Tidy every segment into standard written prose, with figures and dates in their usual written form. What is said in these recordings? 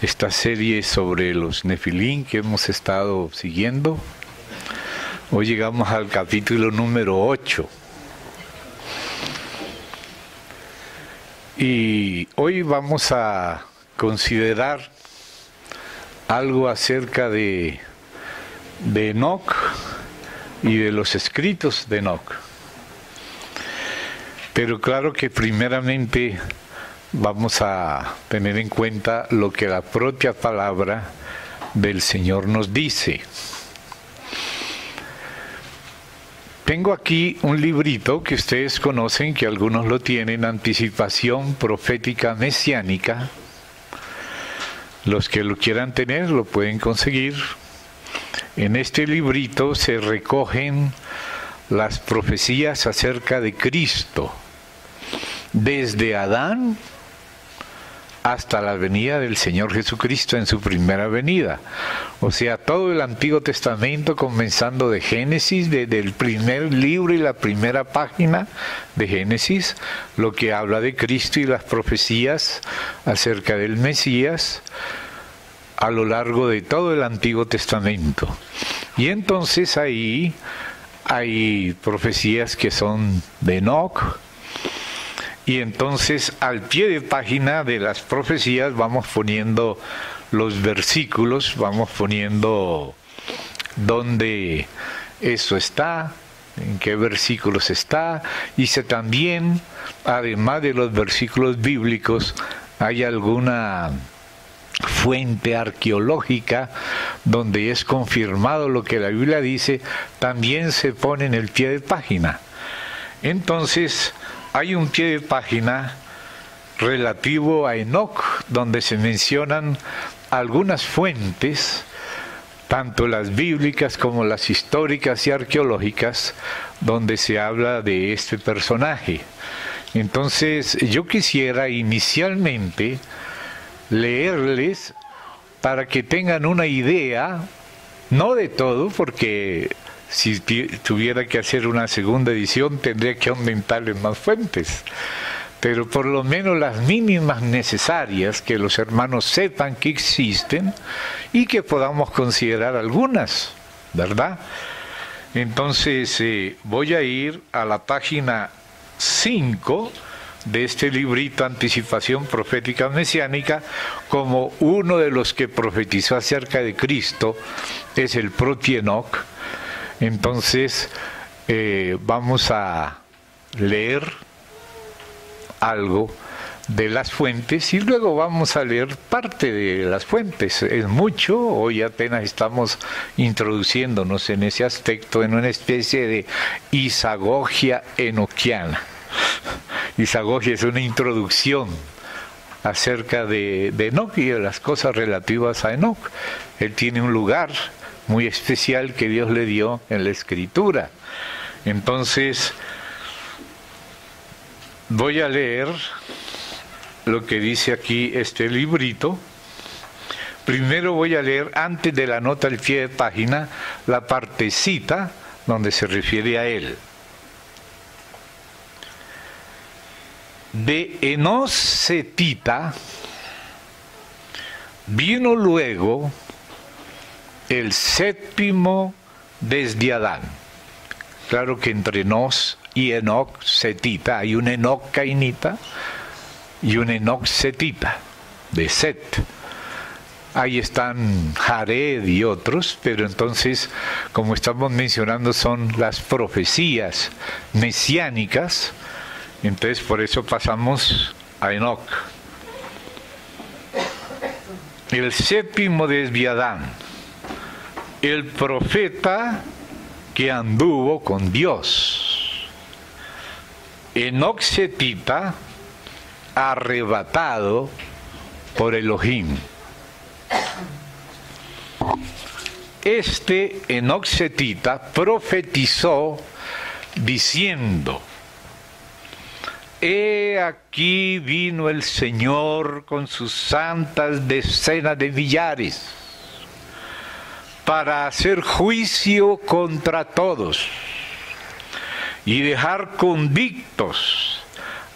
esta serie sobre los Nefilín que hemos estado siguiendo. Hoy llegamos al capítulo número 8. Y hoy vamos a considerar algo acerca de Enoc y de los escritos de Enoc. Pero claro que primeramente vamos a tener en cuenta lo que la propia palabra del Señor nos dice. Tengo aquí un librito que ustedes conocen, que algunos lo tienen, Anticipación Profética Mesiánica. Los que lo quieran tener lo pueden conseguir. En este librito se recogen las profecías acerca de Cristo, desde Adán hasta la venida del Señor Jesucristo en su primera venida. O sea, todo el Antiguo Testamento, comenzando de Génesis, desde el primer libro y la primera página de Génesis, lo que habla de Cristo y las profecías acerca del Mesías a lo largo de todo el Antiguo Testamento. Y entonces ahí hay profecías que son de Enoc. Y entonces al pie de página de las profecías vamos poniendo los versículos, vamos poniendo dónde eso está, en qué versículos está. Y también, además de los versículos bíblicos, hay alguna fuente arqueológica donde es confirmado lo que la Biblia dice, también se pone en el pie de página. Entonces hay un pie de página relativo a Enoc, donde se mencionan algunas fuentes, tanto las bíblicas como las históricas y arqueológicas, donde se habla de este personaje. Entonces, yo quisiera inicialmente leerles para que tengan una idea, no de todo, porque si tuviera que hacer una segunda edición tendría que aumentarle más fuentes, pero por lo menos las mínimas necesarias, que los hermanos sepan que existen y que podamos considerar algunas, ¿verdad? Entonces voy a ir a la página 5 de este librito Anticipación Profética Mesiánica. Como uno de los que profetizó acerca de Cristo es el propio Enoc, entonces vamos a leer algo de las fuentes y luego vamos a leer parte de las fuentes. Es mucho, hoy apenas estamos introduciéndonos en ese aspecto, en una especie de isagogia enoquiana. Isagogia es una introducción acerca de Enoc y de las cosas relativas a Enoc. Él tiene un lugar muy especial que Dios le dio en la Escritura. Entonces, voy a leer lo que dice aquí este librito. Primero voy a leer, antes de la nota al pie de página, la partecita donde se refiere a él. De Enoc setita vino luego el séptimo desde Adán. Claro que entre Nos y Enoc setita hay un Enoc cainita y un Enoc setita de Set. Ahí están Jared y otros, pero entonces, como estamos mencionando, son las profecías mesiánicas. Entonces por eso pasamos a Enoc. El séptimo desde Adán, el profeta que anduvo con Dios. Enoc setita, arrebatado por Elohim. Este Enoc setita profetizó diciendo: He aquí vino el Señor con sus santas decenas de millares para hacer juicio contra todos y dejar convictos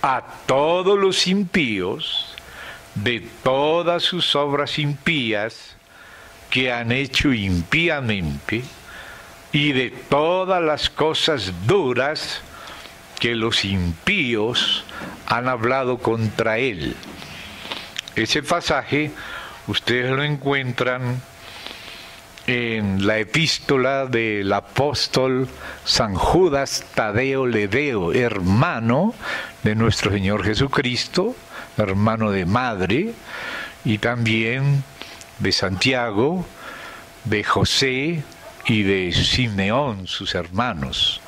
a todos los impíos de todas sus obras impías que han hecho impíamente, y de todas las cosas duras que los impíos han hablado contra él. Ese pasaje ustedes lo encuentran en la epístola del apóstol San Judas Tadeo Ledeo, hermano de nuestro Señor Jesucristo, hermano de madre, y también de Santiago, de José y de Simeón, sus hermanos.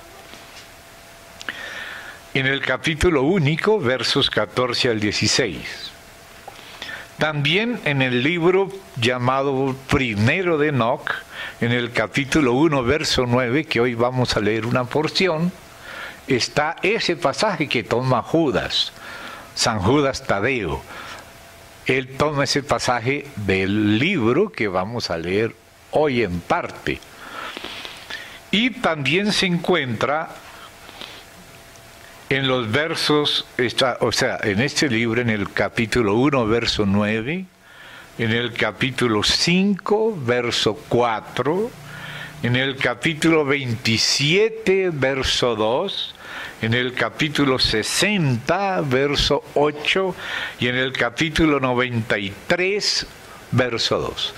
En el capítulo único, versos 14 al 16. También en el libro llamado Primero de Enoc, en el capítulo 1, verso 9, que hoy vamos a leer una porción, está ese pasaje que toma Judas, San Judas Tadeo. Él toma ese pasaje del libro que vamos a leer hoy en parte. Y también se encuentra en los versos, en este libro, en el capítulo 1, verso 9, en el capítulo 5, verso 4, en el capítulo 27, verso 2, en el capítulo 60, verso 8, y en el capítulo 93, verso 2.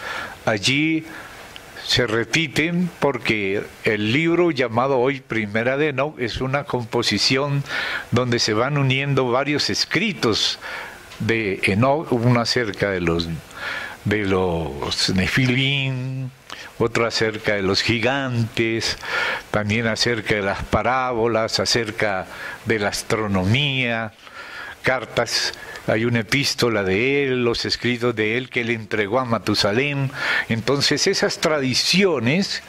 Allí se repiten porque el libro llamado hoy Primera de Enoc es una composición donde se van uniendo varios escritos de Enoc, uno acerca de los Nefilim, otro acerca de los gigantes, también acerca de las parábolas, acerca de la astronomía, cartas. Hay una epístola de él, los escritos de él que él entregó a Matusalén. Entonces esas tradiciones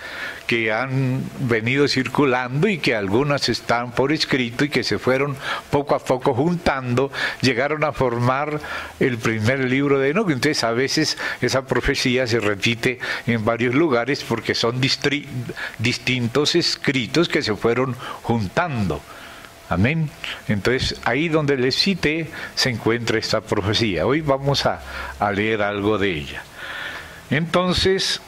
que han venido circulando y que algunas están por escrito y que se fueron poco a poco juntando, llegaron a formar el primer libro de Enoc. Entonces a veces esa profecía se repite en varios lugares porque son distintos escritos que se fueron juntando. Amén. Entonces, ahí donde les cité se encuentra esta profecía. Hoy vamos a leer algo de ella. Entonces,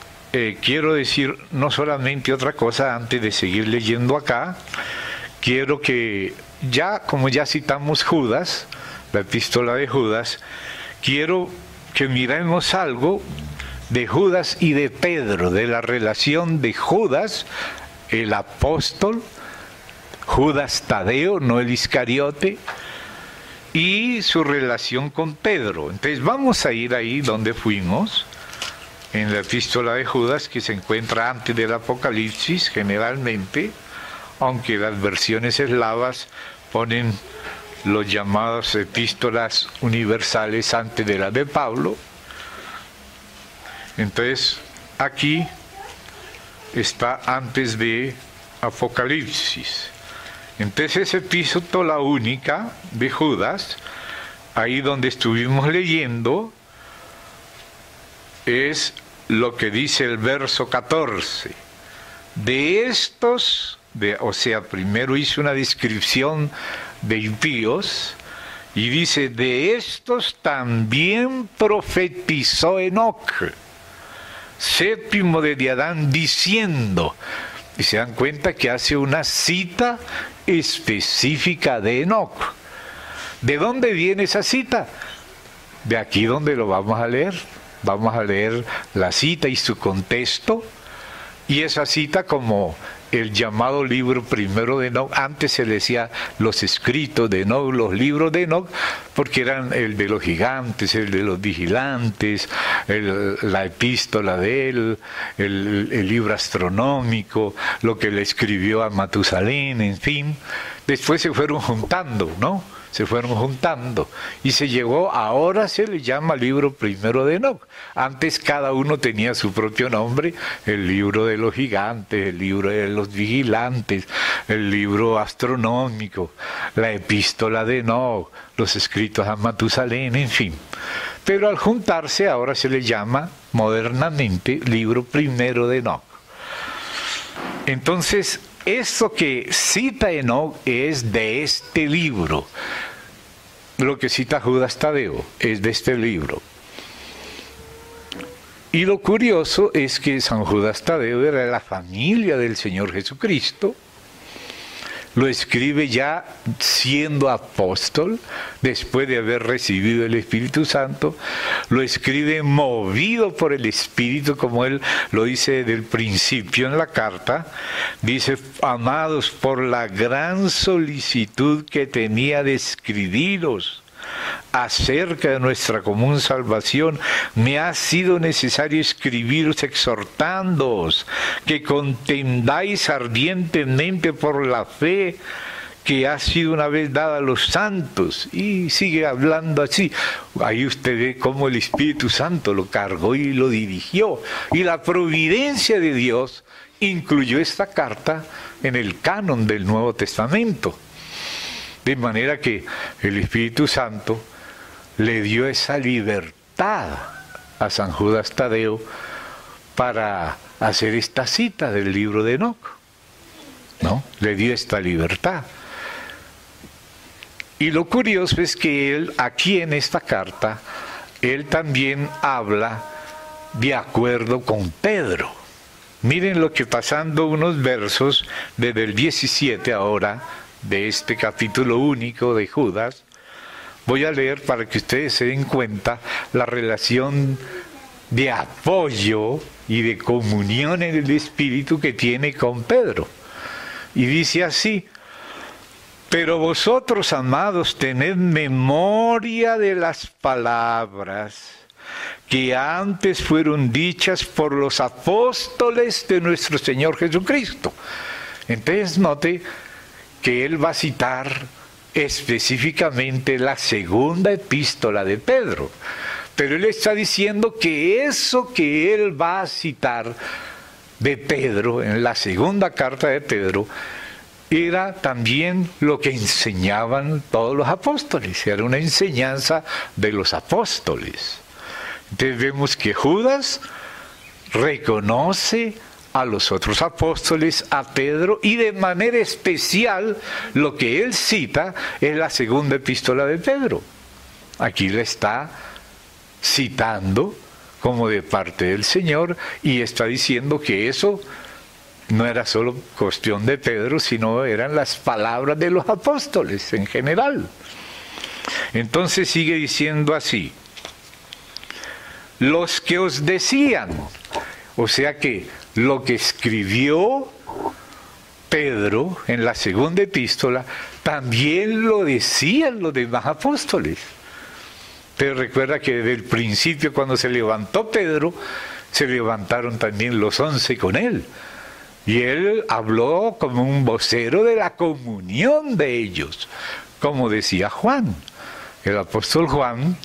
quiero decir no solamente otra cosa antes de seguir leyendo acá. Quiero que como ya citamos Judas, la epístola de Judas, quiero que miremos algo de Judas y de Pedro, de la relación de Judas, el apóstol, Judas Tadeo, no el Iscariote, y su relación con Pedro. Entonces vamos a ir ahí donde fuimos, en la epístola de Judas, que se encuentra antes del Apocalipsis generalmente, aunque las versiones eslavas ponen los llamados epístolas universales antes de la de Pablo. Entonces aquí está antes de Apocalipsis. Entonces esa epístola única de Judas, ahí donde estuvimos leyendo, es lo que dice el verso 14. De estos, primero hizo una descripción de impíos, y dice, de estos también profetizó Enoc, séptimo de Adán, diciendo, y se dan cuenta que hace una cita específica de Enoc. ¿De dónde viene esa cita? De aquí donde lo vamos a leer. Vamos a leer la cita y su contexto. Y esa cita, como el llamado libro primero de Enoc, antes se le decía los escritos de Enoc, los libros de Enoc, porque eran el de los gigantes, el de los vigilantes, la epístola de él, el libro astronómico, lo que le escribió a Matusalén, en fin. Después se fueron juntando, ¿no? Se fueron juntando y se llegó, ahora se le llama libro primero de Enoc. Antes cada uno tenía su propio nombre: el libro de los gigantes, el libro de los vigilantes, el libro astronómico, la epístola de Enoc, los escritos a Matusalén, en fin. Pero al juntarse ahora se le llama modernamente libro primero de Enoc. Entonces, esto que cita Enoc es de este libro. lo que cita Judas Tadeo es de este libro. Y lo curioso es que San Judas Tadeo era de la familia del Señor Jesucristo. Lo escribe ya siendo apóstol, después de haber recibido el Espíritu Santo. Lo escribe movido por el Espíritu, como él lo dice desde el principio en la carta. Dice: amados, por la gran solicitud que tenía de escribiros acerca de nuestra común salvación, me ha sido necesario escribiros exhortándoos que contendáis ardientemente por la fe que ha sido una vez dada a los santos. Y sigue hablando así. Ahí usted ve cómo el Espíritu Santo lo cargó y lo dirigió. Y la providencia de Dios incluyó esta carta en el canon del Nuevo Testamento. De manera que el Espíritu Santo le dio esa libertad a San Judas Tadeo para hacer esta cita del libro de Enoc, ¿no? Le dio esta libertad. Y lo curioso es que él, aquí en esta carta, él también habla de acuerdo con Pedro. Miren lo que, pasando unos versos desde el 17 ahora, de este capítulo único de Judas, voy a leer para que ustedes se den cuenta la relación de apoyo y de comunión en el Espíritu que tiene con Pedro. Y dice así: pero vosotros, amados, tened memoria de las palabras que antes fueron dichas por los apóstoles de nuestro Señor Jesucristo. Entonces note que él va a citar específicamente la segunda epístola de Pedro. Pero él está diciendo que eso que él va a citar de Pedro, en la segunda carta de Pedro, era también lo que enseñaban todos los apóstoles. Era una enseñanza de los apóstoles. Entonces vemos que Judas reconoce a los otros apóstoles, a Pedro, y de manera especial lo que él cita es la segunda epístola de Pedro. Aquí le está citando como de parte del Señor y está diciendo que eso no era solo cuestión de Pedro, sino eran las palabras de los apóstoles en general. Entonces sigue diciendo así: los que os decían, o sea que lo que escribió Pedro en la segunda epístola, también lo decían los demás apóstoles. Pero recuerda que desde el principio, cuando se levantó Pedro, se levantaron también los 11 con él. Y él habló como un vocero de la comunión de ellos, como decía Juan. El apóstol Juan,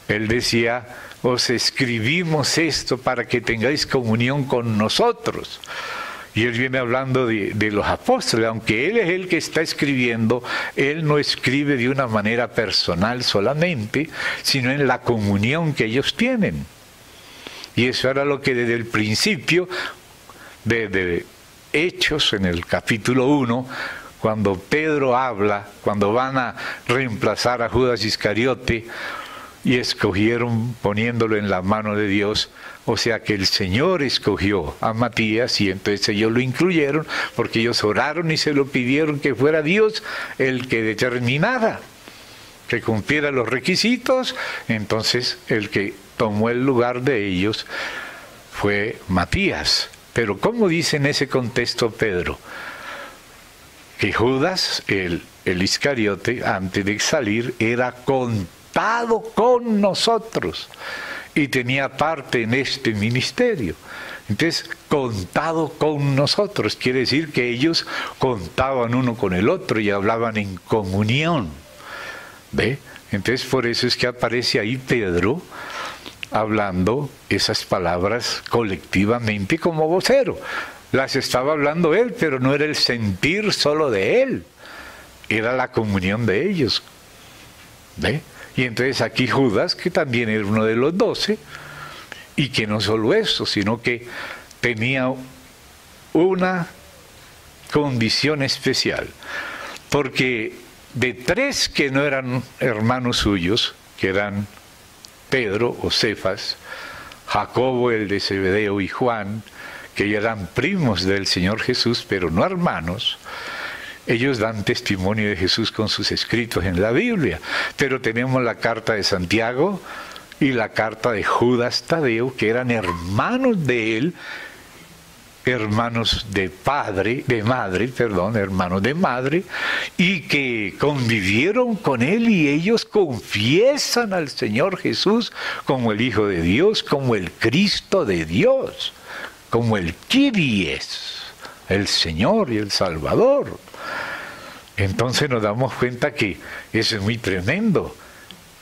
él decía: os escribimos esto para que tengáis comunión con nosotros. Y él viene hablando de los apóstoles, aunque él es el que está escribiendo, él no escribe de una manera personal solamente, sino en la comunión que ellos tienen. Y eso era lo que desde el principio, de Hechos, en el capítulo 1, cuando Pedro habla, cuando van a reemplazar a Judas Iscariote, y escogieron poniéndolo en la mano de Dios, o sea que el Señor escogió a Matías y entonces ellos lo incluyeron porque ellos oraron y se lo pidieron que fuera Dios el que determinara, que cumpliera los requisitos. Entonces el que tomó el lugar de ellos fue Matías. Pero ¿cómo dice en ese contexto Pedro? Que Judas, el Iscariote, antes de salir, era contado con nosotros y tenía parte en este ministerio. Entonces, contado con nosotros quiere decir que ellos contaban uno con el otro y hablaban en comunión. ¿Ve? Entonces, por eso es que aparece ahí Pedro hablando esas palabras colectivamente como vocero. Las estaba hablando él, pero no era el sentir solo de él, era la comunión de ellos. ¿Ve? Y entonces aquí Judas, que también era uno de los 12, y que no solo eso, sino que tenía una condición especial, porque de tres que no eran hermanos suyos, que eran Pedro o Cefas, Jacobo el de Zebedeo y Juan, que ya eran primos del Señor Jesús, pero no hermanos, ellos dan testimonio de Jesús con sus escritos en la Biblia. Pero tenemos la carta de Santiago y la carta de Judas Tadeo, que eran hermanos de él, hermanos de madre, y que convivieron con él, y ellos confiesan al Señor Jesús como el Hijo de Dios, como el Cristo de Dios, como el Kyries, el Señor y el Salvador. Entonces nos damos cuenta que eso es muy tremendo,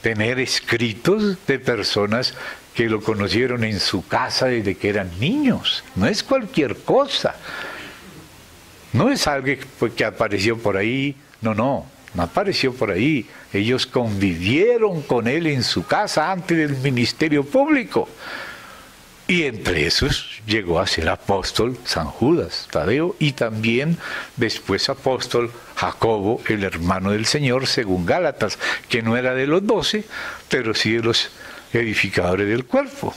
tener escritos de personas que lo conocieron en su casa desde que eran niños. No es cualquier cosa. No es algo que apareció por ahí. No apareció por ahí. Ellos convivieron con él en su casa antes del ministerio público. Y entre esos llegó a ser apóstol San Judas Tadeo, y también después apóstol Jacobo, el hermano del Señor, según Gálatas, que no era de los 12, pero sí de los edificadores del cuerpo.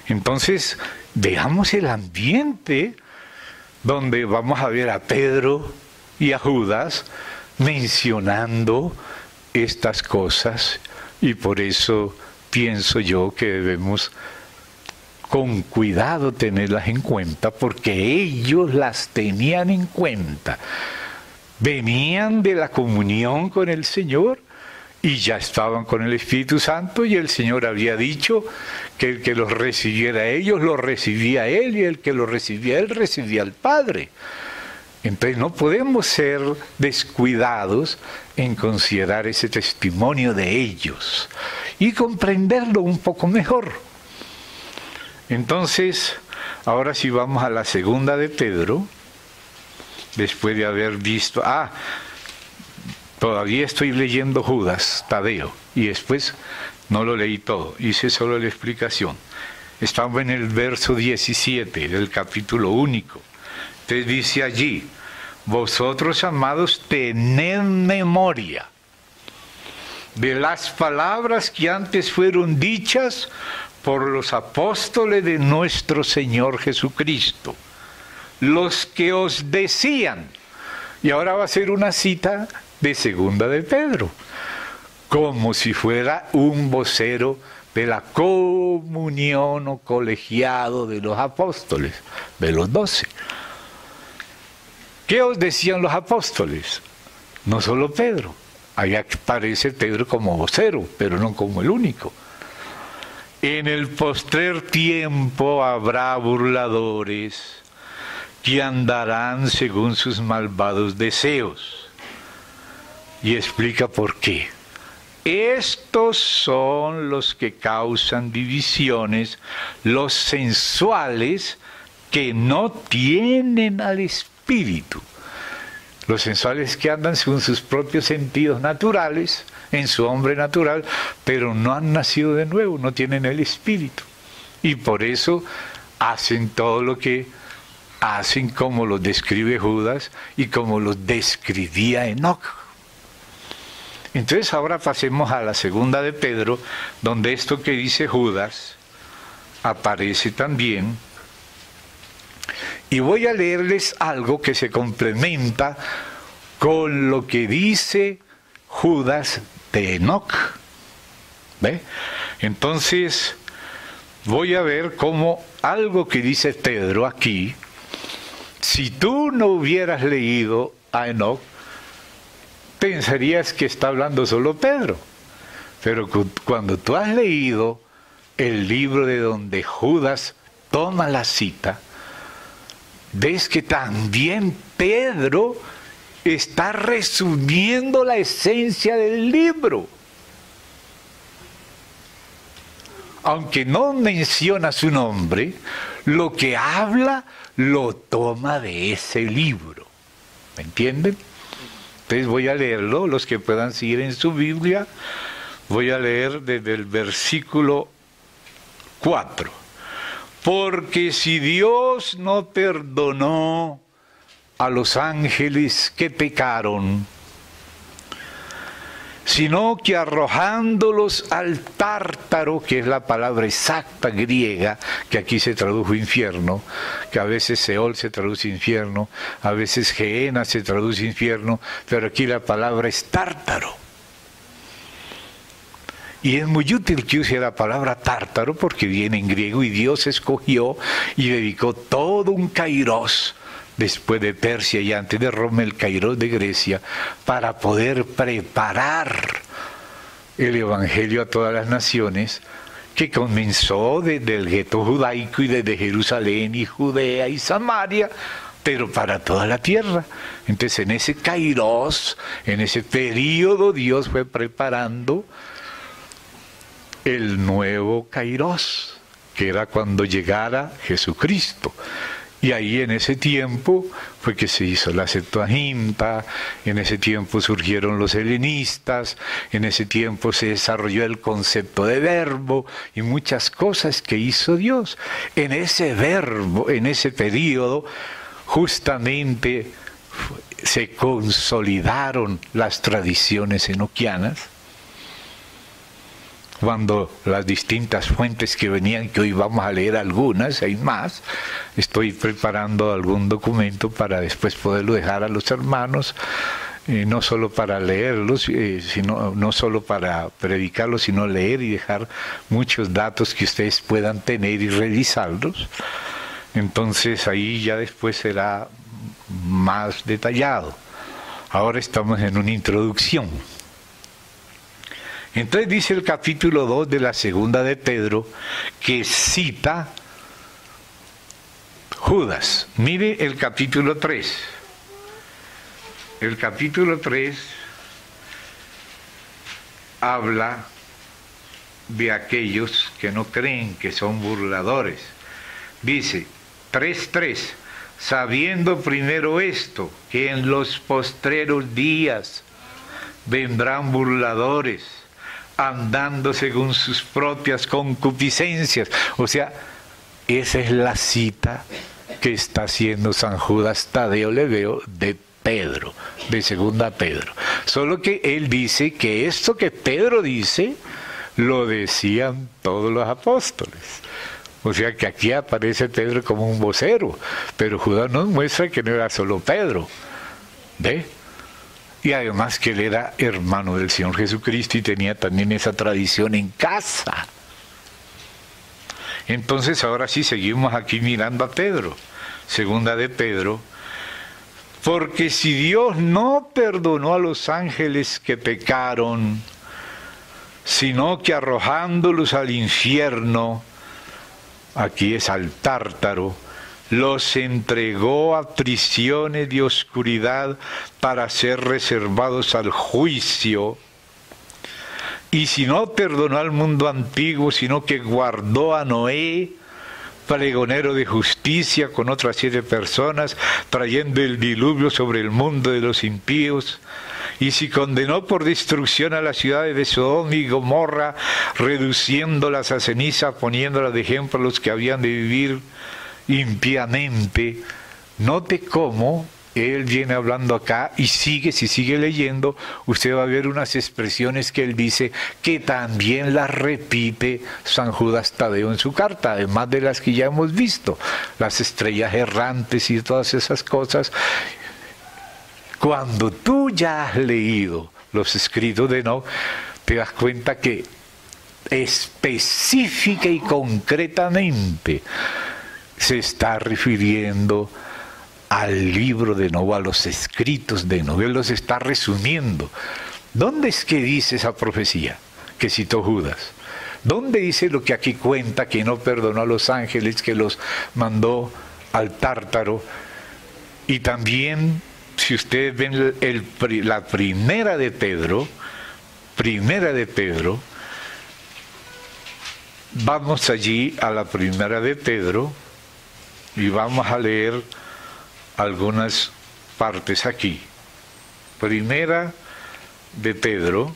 Entonces, veamos el ambiente donde vamos a ver a Pedro y a Judas mencionando estas cosas, y por eso pienso yo que debemos con cuidado tenerlas en cuenta, porque ellos las tenían en cuenta. Venían de la comunión con el Señor y ya estaban con el Espíritu Santo, y el Señor había dicho que el que los recibiera a ellos, los recibía a Él, y el que los recibía a Él, recibía al Padre. Entonces no podemos ser descuidados en considerar ese testimonio de ellos y comprenderlo un poco mejor. Entonces, ahora sí vamos a la segunda de Pedro, después de haber visto... todavía estoy leyendo Judas Tadeo, y después no lo leí todo, hice solo la explicación. Estamos en el verso 17 del capítulo único. Entonces dice allí: vosotros, amados, tened memoria de las palabras que antes fueron dichas por los apóstoles de nuestro Señor Jesucristo, los que os decían, y ahora va a ser una cita de segunda de Pedro, como si fuera un vocero de la comunión o colegiado de los apóstoles, de los 12. ¿Qué os decían los apóstoles? No solo Pedro, ahí aparece Pedro como vocero, pero no como el único. En el postrer tiempo habrá burladores que andarán según sus malvados deseos. Y explica por qué. Estos son los que causan divisiones, los sensuales que no tienen al Espíritu. Los sensuales que andan según sus propios sentidos naturales, en su hombre natural, pero no han nacido de nuevo, no tienen el Espíritu. Y por eso hacen todo lo que hacen, como lo describe Judas y como lo describía Enoc. Entonces ahora pasemos a la segunda de Pedro, donde esto que dice Judas aparece también. Y voy a leerles algo que se complementa con lo que dice Judas de Enoc. ¿Ve? Entonces voy a ver cómo algo que dice Pedro aquí, si tú no hubieras leído a Enoc, pensarías que está hablando solo Pedro. Pero cuando tú has leído el libro de donde Judas toma la cita, ves que también Pedro está resumiendo la esencia del libro. Aunque no menciona su nombre, lo que habla lo toma de ese libro. ¿Me entienden? Entonces voy a leerlo, los que puedan seguir en su Biblia. Voy a leer desde el versículo 4. Porque si Dios no perdonó a los ángeles que pecaron, sino que arrojándolos al Tártaro, que es la palabra exacta griega, que aquí se tradujo infierno, que a veces Seol se traduce infierno, a veces Gehenna se traduce infierno, pero aquí la palabra es Tártaro. Y es muy útil que use la palabra Tártaro porque viene en griego y Dios escogió y dedicó todo un kairos después de Persia y antes de Roma, el kairos de Grecia, para poder preparar el evangelio a todas las naciones, que comenzó desde el gueto judaico y desde Jerusalén y Judea y Samaria, pero para toda la tierra. Entonces en ese kairos, en ese periodo, Dios fue preparando el nuevo kairos, que era cuando llegara Jesucristo. Y ahí en ese tiempo fue que se hizo la Septuaginta, en ese tiempo surgieron los helenistas, en ese tiempo se desarrolló el concepto de verbo y muchas cosas que hizo Dios. En ese verbo, en ese periodo, justamente se consolidaron las tradiciones enoquianas, cuando las distintas fuentes que venían, que hoy vamos a leer algunas, hay más, estoy preparando algún documento para después poderlo dejar a los hermanos, no solo para leerlos, no solo para predicarlos, sino leer y dejar muchos datos que ustedes puedan tener y revisarlos. Entonces ahí ya después será más detallado. Ahora estamos en una introducción. Entonces dice el capítulo 2 de la segunda de Pedro, que cita Judas. Mire el capítulo 3. El capítulo 3 habla de aquellos que no creen, que son burladores. Dice 3:3, sabiendo primero esto, que en los postreros días vendrán burladores, andando según sus propias concupiscencias. O sea, esa es la cita que está haciendo San Judas Tadeo Lebeo de Pedro, de segunda Pedro. Solo que él dice que esto que Pedro dice, lo decían todos los apóstoles. O sea que aquí aparece Pedro como un vocero, pero Judas nos muestra que no era solo Pedro. ¿Ve? Y además que él era hermano del Señor Jesucristo y tenía también esa tradición en casa. Entonces ahora sí seguimos aquí mirando a Pedro. Segunda de Pedro. Porque si Dios no perdonó a los ángeles que pecaron, sino que arrojándolos al infierno, aquí es al Tártaro, los entregó a prisiones de oscuridad para ser reservados al juicio. Y si no perdonó al mundo antiguo, sino que guardó a Noé, pregonero de justicia, con otras 7 personas, trayendo el diluvio sobre el mundo de los impíos. Y si condenó por destrucción a las ciudades de Sodoma y Gomorra, reduciéndolas a ceniza, poniéndolas de ejemplo a los que habían de vivir impíamente. Note cómo él viene hablando acá y si sigue leyendo, usted va a ver unas expresiones que él dice que también las repite San Judas Tadeo en su carta, además de las que ya hemos visto, las estrellas errantes y todas esas cosas. Cuando tú ya has leído los escritos de Enoc, te das cuenta que específica y concretamente se está refiriendo al libro de Enoc, a los escritos de Enoc. Él los está resumiendo. ¿Dónde es que dice esa profecía que citó Judas? ¿Dónde dice lo que aquí cuenta, que no perdonó a los ángeles, que los mandó al Tártaro? Y también, si ustedes ven la primera de Pedro, vamos allí a la primera de Pedro y vamos a leer algunas partes aquí. Primera de Pedro,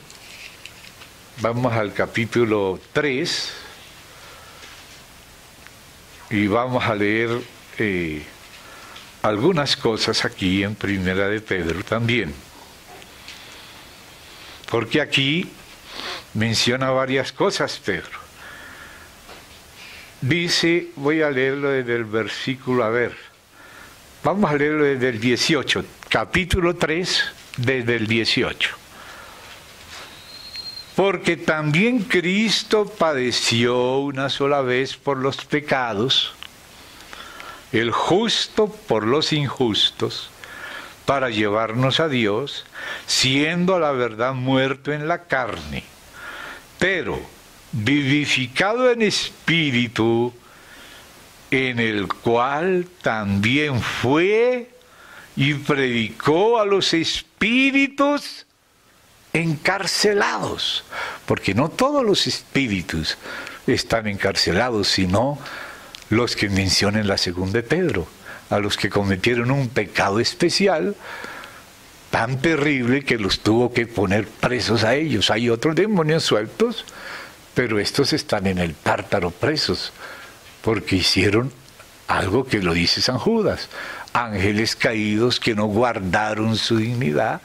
vamos al capítulo 3 y vamos a leer algunas cosas aquí en Primera de Pedro también. porque aquí menciona varias cosas, Pedro. Dice, voy a leerlo desde el versículo, vamos a leerlo desde el 18, capítulo 3, desde el 18. Porque también Cristo padeció una sola vez por los pecados, el justo por los injustos, para llevarnos a Dios, siendo a la verdad muerto en la carne, pero vivificado en espíritu, en el cual también fue y predicó a los espíritus encarcelados, porque no todos los espíritus están encarcelados, sino los que menciona en la segunda de Pedro, a los que cometieron un pecado especial tan terrible que los tuvo que poner presos a ellos. Hay otros demonios sueltos, pero estos están en el Tártaro presos, porque hicieron algo que lo dice San Judas: ángeles caídos que no guardaron su dignidad,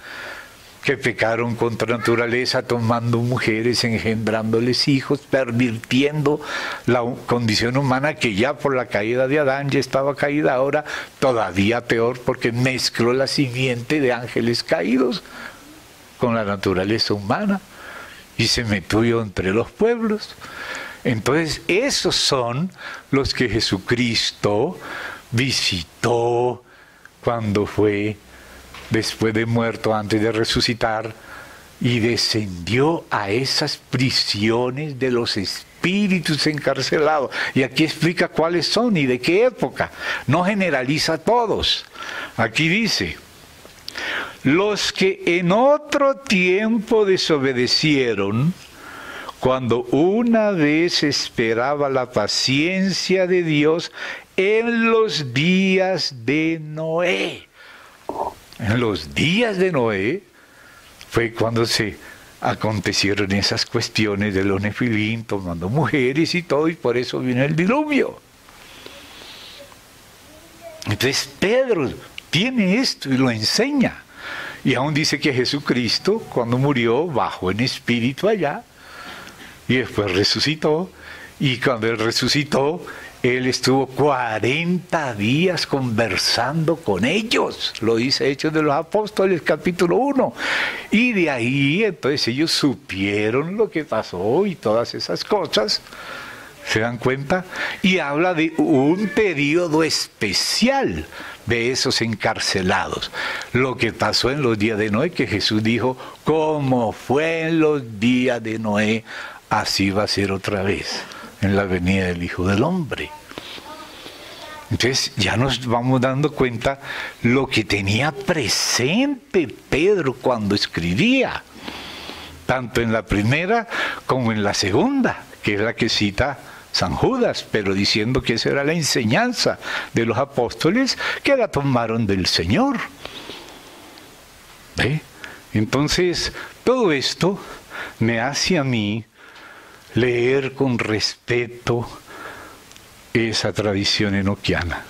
que pecaron contra naturaleza tomando mujeres, engendrándoles hijos, pervirtiendo la condición humana que ya por la caída de Adán ya estaba caída, ahora todavía peor porque mezcló la simiente de ángeles caídos con la naturaleza humana y se metió entre los pueblos. Entonces esos son los que Jesucristo visitó cuando fue después de muerto, antes de resucitar, y descendió a esas prisiones de los espíritus encarcelados. Y aquí explica cuáles son y de qué época. No generaliza a todos. Aquí dice: los que en otro tiempo desobedecieron, cuando una vez esperaba la paciencia de Dios en los días de Noé. En los días de Noé fue cuando se acontecieron esas cuestiones de los nefilín tomando mujeres y todo, y por eso vino el diluvio. Entonces Pedro tiene esto y lo enseña. Y aún dice que Jesucristo, cuando murió, bajó en espíritu allá y después resucitó. Y cuando Él resucitó, Él estuvo 40 días conversando con ellos. Lo dice Hechos de los Apóstoles, capítulo 1. Y de ahí, entonces, ellos supieron lo que pasó y todas esas cosas. ¿Se dan cuenta? Y habla de un periodo especial de esos encarcelados. Lo que pasó en los días de Noé, que Jesús dijo: como fue en los días de Noé, así va a ser otra vez en la venida del Hijo del Hombre. Entonces ya nos vamos dando cuenta lo que tenía presente Pedro cuando escribía, tanto en la primera como en la segunda, que es la que cita San Judas, pero diciendo que esa era la enseñanza de los apóstoles que la tomaron del Señor. ¿Ve? Entonces, todo esto me hace a mí leer con respeto esa tradición enoquiana,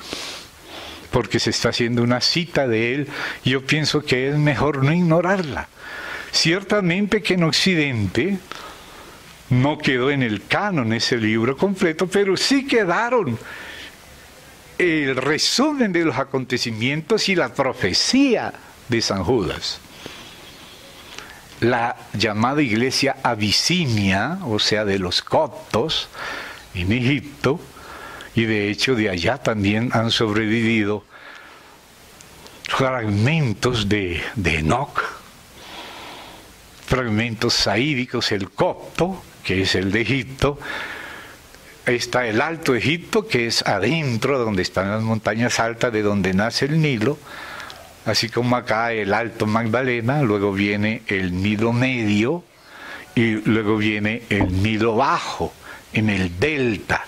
porque se está haciendo una cita de él. Yo pienso que es mejor no ignorarla. Ciertamente que en Occidente no quedó en el canon ese libro completo, pero sí quedaron el resumen de los acontecimientos y la profecía de San Judas. La llamada iglesia abisinia, o sea, de los coptos en Egipto, y de hecho de allá también han sobrevivido fragmentos de Enoc, fragmentos saídicos, el copto, que es el de Egipto. Está el Alto Egipto, que es adentro, donde están las montañas altas de donde nace el Nilo, así como acá el Alto Magdalena. Luego viene el Nilo Medio y luego viene el Nilo Bajo, en el delta,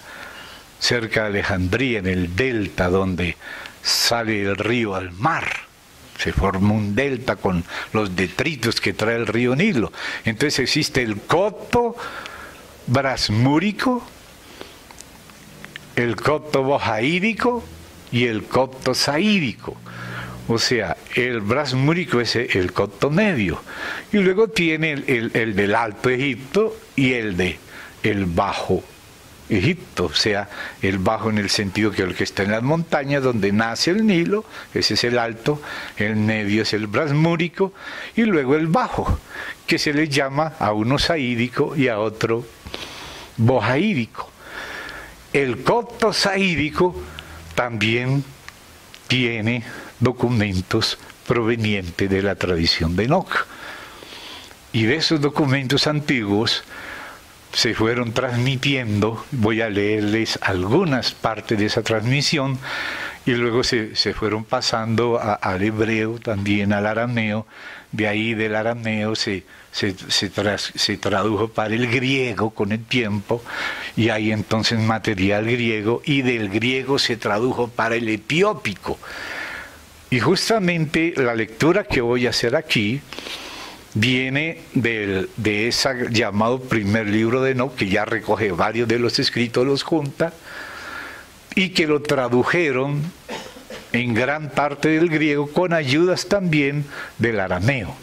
cerca de Alejandría, en el delta donde sale el río al mar. Se forma un delta con los detritos que trae el río Nilo. Entonces existe el copto brasmúrico, el copto bojaírico y el copto saídico. O sea, el brasmúrico es el copto medio. Y luego tiene el del Alto Egipto y el de el Bajo Egipto. O sea, el bajo en el sentido que el que está en las montañas donde nace el Nilo, ese es el alto, el medio es el brasmúrico, y luego el bajo, que se le llama a uno saídico y a otro bojaídico. El copto saídico también tiene documentos provenientes de la tradición de Enoc. Y de esos documentos antiguos se fueron transmitiendo, voy a leerles algunas partes de esa transmisión, y luego se fueron pasando al hebreo, también al arameo. De ahí del arameo se tradujo para el griego con el tiempo, y hay entonces material griego, y del griego se tradujo para el etiópico. Y justamente la lectura que voy a hacer aquí viene de ese llamado primer libro de Enoc, que ya recoge varios de los escritos, los junta, y que lo tradujeron en gran parte del griego con ayudas también del arameo.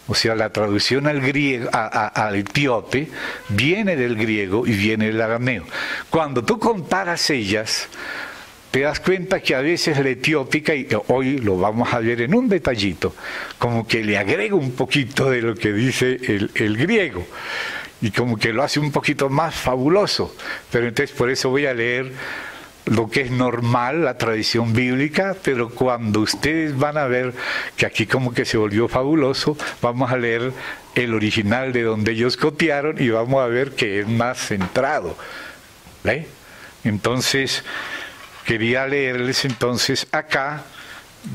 O sea, la traducción al griego, al etíope, viene del griego y viene del arameo. Cuando tú comparas ellas, te das cuenta que a veces la etiópica, y hoy lo vamos a ver en un detallito, como que le agrega un poquito de lo que dice el griego, y como que lo hace un poquito más fabuloso. Pero entonces por eso voy a leer lo que es normal, la tradición bíblica, pero cuando ustedes van a ver que aquí como que se volvió fabuloso, vamos a leer el original de donde ellos copiaron y vamos a ver que es más centrado. ¿Ve? Entonces, quería leerles entonces acá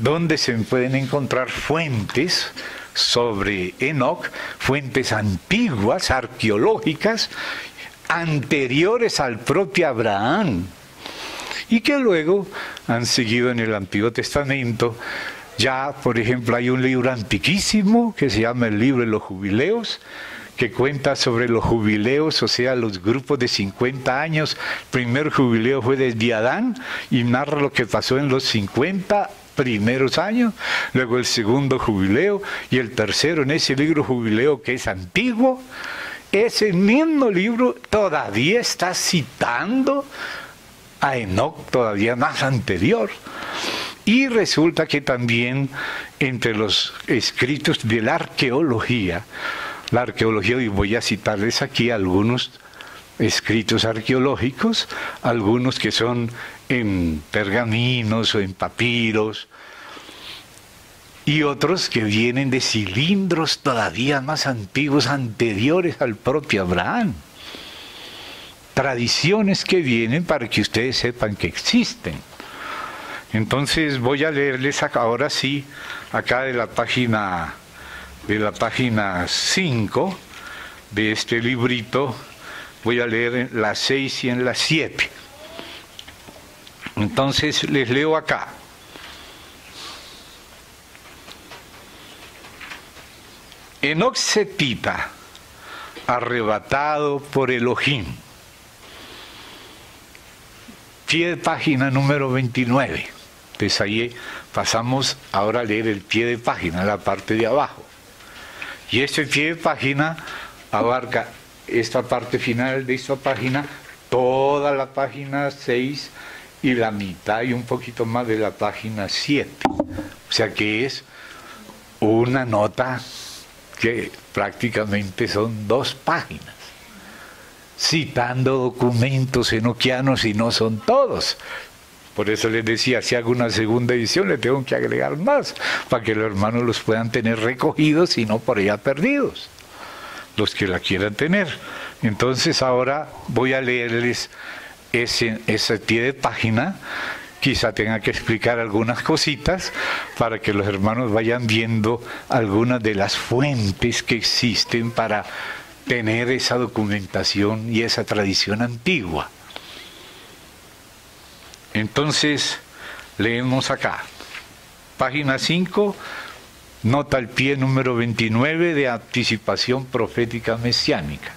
donde se pueden encontrar fuentes sobre Enoc, fuentes antiguas, arqueológicas, anteriores al propio Abraham, y que luego han seguido en el Antiguo Testamento. Ya, por ejemplo, hay un libro antiquísimo que se llama el libro de los jubileos, que cuenta sobre los jubileos, o sea, los grupos de 50 años. El primer jubileo fue desde Adán y narra lo que pasó en los 50 primeros años, luego el segundo jubileo y el tercero. En ese libro jubileo, que es antiguo, ese mismo libro todavía está citando a Enoc, todavía más anterior. Y resulta que también entre los escritos de la arqueología, y voy a citarles aquí algunos escritos arqueológicos, algunos que son en pergaminos o en papiros, y otros que vienen de cilindros todavía más antiguos, anteriores al propio Abraham. Tradiciones que vienen para que ustedes sepan que existen. Entonces voy a leerles acá, ahora sí, acá de la página 5 de este librito, voy a leer en la 6 y en la 7. Entonces les leo acá. Enoc setita, arrebatado por Elohim. Pie de página número 29. Entonces ahí pasamos ahora a leer el pie de página, la parte de abajo. Y este pie de página abarca esta parte final de esta página, toda la página 6 y la mitad y un poquito más de la página 7. O sea que es una nota que prácticamente son 2 páginas, citando documentos enoquianos, y no son todos. Por eso les decía, si hago una segunda edición le tengo que agregar más, para que los hermanos los puedan tener recogidos y no por allá perdidos, los que la quieran tener. Entonces ahora voy a leerles ese pie de página. Quizá tenga que explicar algunas cositas para que los hermanos vayan viendo algunas de las fuentes que existen para tener esa documentación y esa tradición antigua. Entonces, leemos acá, página 5, nota al pie número 29 de anticipación profética mesiánica.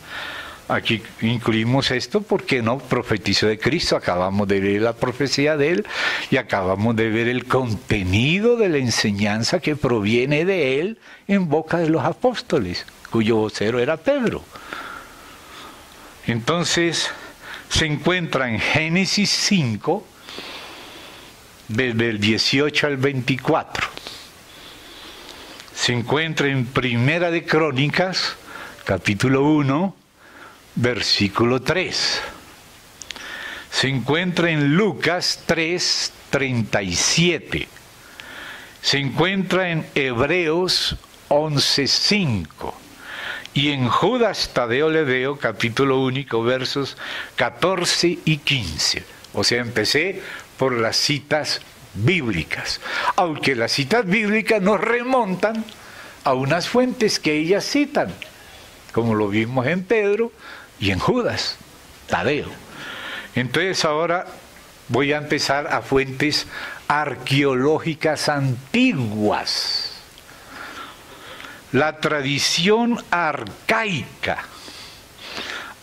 aquí incluimos esto porque no profetizó de Cristo, acabamos de leer la profecía de él y acabamos de ver el contenido de la enseñanza que proviene de él en boca de los apóstoles, cuyo vocero era Pedro. Entonces se encuentra en Génesis 5, desde el 18 al 24. Se encuentra en Primera de Crónicas, capítulo 1, versículo 3. Se encuentra en Lucas 3, 37. Se encuentra en Hebreos 11, 5. Y en Judas Tadeo Leveo, capítulo único, versos 14 y 15. O sea, empecé por las citas bíblicas, aunque las citas bíblicas nos remontan a unas fuentes que ellas citan, como lo vimos en Pedro y en Judas Tadeo. Entonces ahora voy a empezar a fuentes arqueológicas antiguas. La tradición arcaica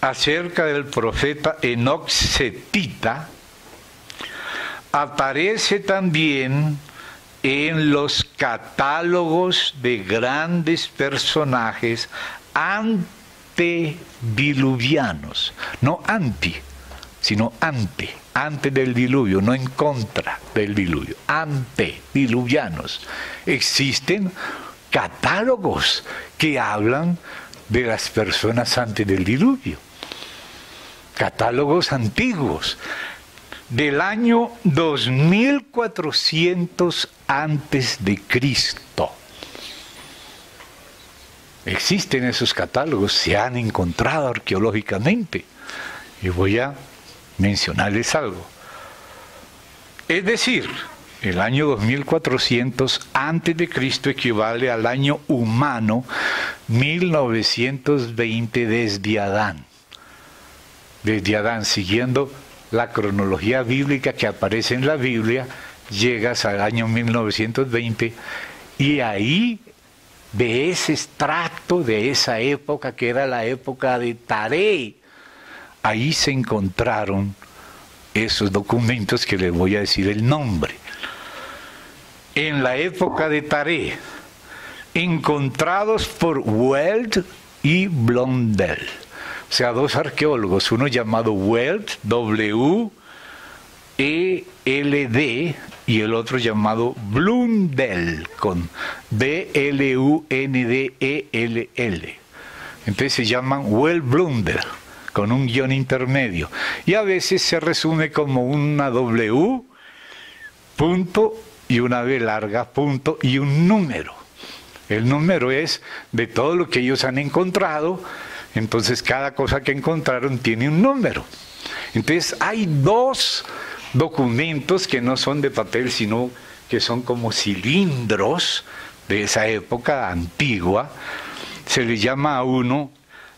acerca del profeta Enoc setita aparece también en los catálogos de grandes personajes antediluvianos, no anti, sino antes del diluvio, no en contra del diluvio, antediluvianos. Existen catálogos que hablan de las personas antes del diluvio, catálogos antiguos, del año 2400 antes de Cristo. Existen esos catálogos, se han encontrado arqueológicamente, y voy a mencionarles algo. Es decir, el año 2400 antes de Cristo equivale al año humano 1920 desde Adán. Desde Adán, siguiendo la cronología bíblica que aparece en la Biblia, llegas al año 1920 y ahí de ese extracto de esa época, que era la época de Taré, ahí se encontraron esos documentos que les voy a decir el nombre. En la época de Taré, encontrados por Weld y Blondel. O sea, dos arqueólogos, uno llamado Weld, W-E-L-D, y el otro llamado Blundell, con B-L-U-N-D-E-L-L. Entonces se llaman Weld-Blundell, con un guión intermedio. Y a veces se resume como una W, punto, y una B larga, punto, y un número. El número es de todo lo que ellos han encontrado. Entonces cada cosa que encontraron tiene un número. Entonces hay dos documentos que no son de papel, sino que son como cilindros de esa época antigua. Se le llama a uno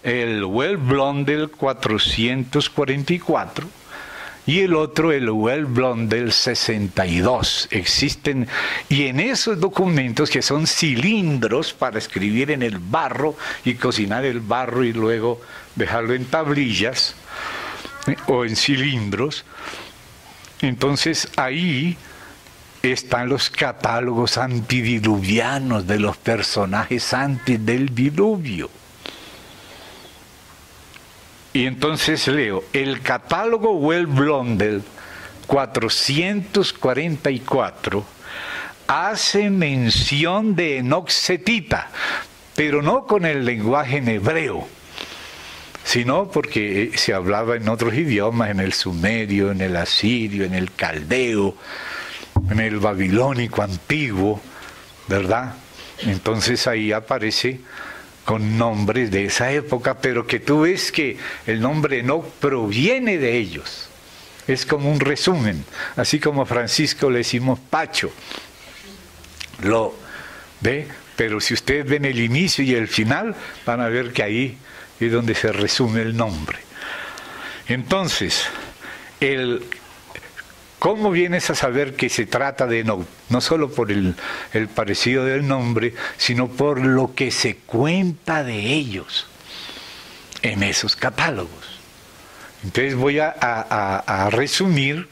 el Weld-Blondel 444 y el otro el Weld-Blondel 62. Existen, y en esos documentos, que son cilindros para escribir en el barro y cocinar el barro y luego dejarlo en tablillas o en cilindros, entonces ahí están los catálogos antidiluvianos de los personajes antes del diluvio. Y entonces leo, el catálogo Weld-Blondel 444 hace mención de Enoc setita, pero no con el lenguaje en hebreo, sino porque se hablaba en otros idiomas, en el sumerio, en el asirio, en el caldeo, en el babilónico antiguo, ¿verdad? Entonces ahí aparece con nombres de esa época, pero que tú ves que el nombre no proviene de ellos. Es como un resumen, así como a Francisco le decimos Pacho. ¿Lo ve? Pero si ustedes ven el inicio y el final, van a ver que ahí es donde se resume el nombre. Entonces, ¿cómo vienes a saber que se trata de Enoc? No solo por el parecido del nombre, sino por lo que se cuenta de ellos. en esos catálogos. Entonces voy a resumir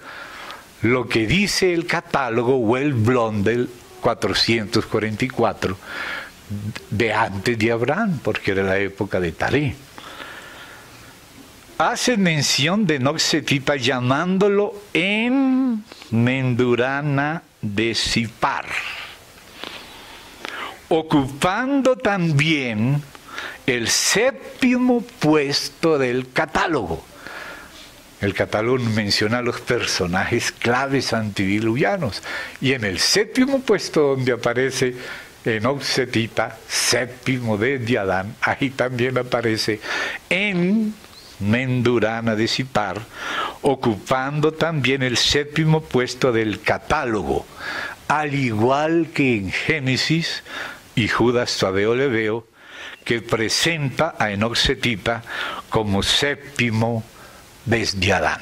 lo que dice el catálogo Well-Blondel 444 de antes de Abraham, porque era la época de Taré. Hace mención de Noxetita llamándolo en Mendurana de Sipar, ocupando también el 7º puesto del catálogo. El catálogo menciona a los personajes claves antediluvianos, y en el 7º puesto donde aparece Enoxetita, 7º desde Adán, ahí también aparece en Mendurana de Sipar, ocupando también el 7º puesto del catálogo, al igual que en Génesis y Judas Tadeo Leveo, que presenta a Enoxetita como 7º desde Adán.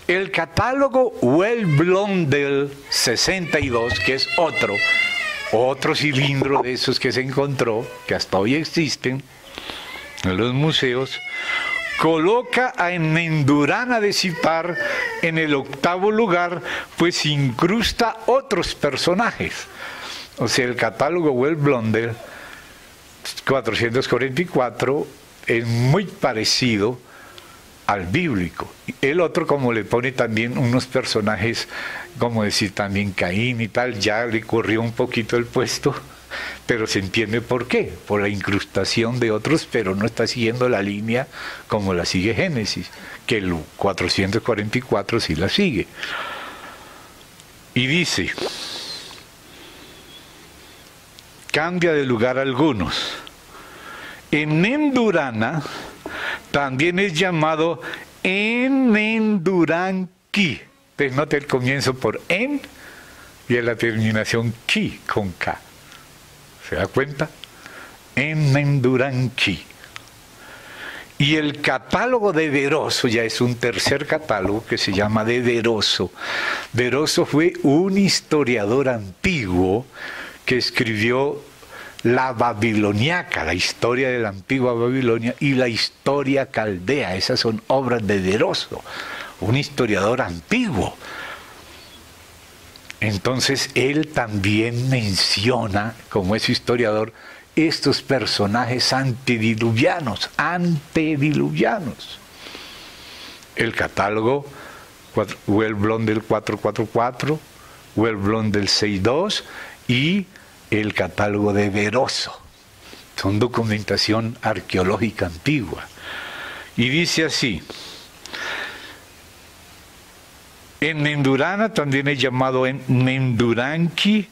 El catálogo Well-Blondel 62, que es otro cilindro de esos que se encontró, que hasta hoy existen en los museos, coloca a Mendurana de Sipar en el 8º lugar, pues incrusta otros personajes. O sea, el catálogo Well-Blondel 444 es muy parecido al bíblico. El otro, como le pone también unos personajes, como decir también Caín y tal, ya le corrió un poquito el puesto, pero se entiende por qué, por la incrustación de otros, pero no está siguiendo la línea como la sigue Génesis, que el 444 sí la sigue. Y dice, cambia de lugar algunos. En Mendurana también es llamado Enmenduranki. Entonces note el comienzo por en y en la terminación ki con K. ¿Se da cuenta? Enmenduranki. Y el catálogo de Veroso ya es un tercer catálogo que se llama de Veroso. Veroso fue un historiador antiguo que escribió la babiloniaca, la historia de la antigua Babilonia, y la historia caldea. Esas son obras de Veroso, un historiador antiguo. Entonces él también menciona, como es historiador, estos personajes antediluvianos. El catálogo Well-Blondel 444, Well-Blondel 62 y el catálogo de Veroso. Son documentación arqueológica antigua. Y dice así, en Mendurana también es llamado en Menduranki,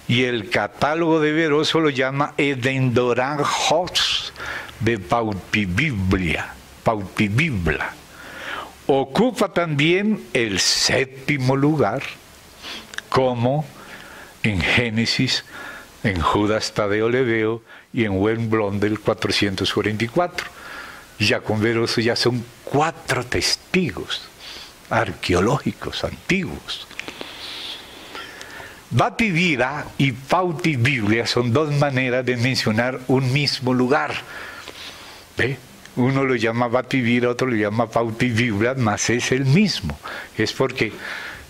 y el catálogo de Veroso lo llama Edendoranjos de Pautibibla. Ocupa también el 7º lugar, como en Génesis, en Judas Tadeo Leveo y en Well-Blondel 444. Ya con Veroso ya son 4 testigos arqueológicos antiguos. Bativira y Pautibiblia son 2 maneras de mencionar un mismo lugar. ¿Ve? Uno lo llama Bativira, otro lo llama Pautibiblia, mas es el mismo. Es porque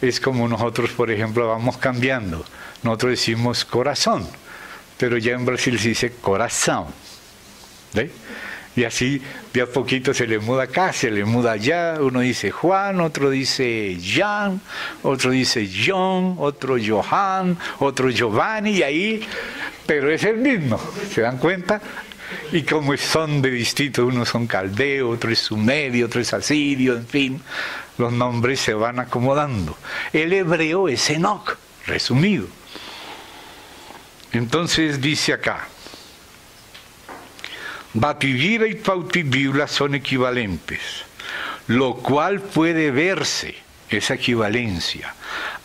es como nosotros, por ejemplo, vamos cambiando. Nosotros decimos corazón, pero ya en Brasil se dice corazón. ¿Ve? Y así de a poquito se le muda acá, se le muda allá. Uno dice Juan, otro dice Jan, otro dice John, otro Johan, otro Giovanni, y ahí, pero es el mismo, ¿se dan cuenta? Y como son de distintos, unos son caldeo, otro es sumerio, otro es asirio, en fin, los nombres se van acomodando. El hebreo es Enoc, resumido. Entonces dice acá, Bativira y Pautibibla son equivalentes, lo cual puede verse, esa equivalencia,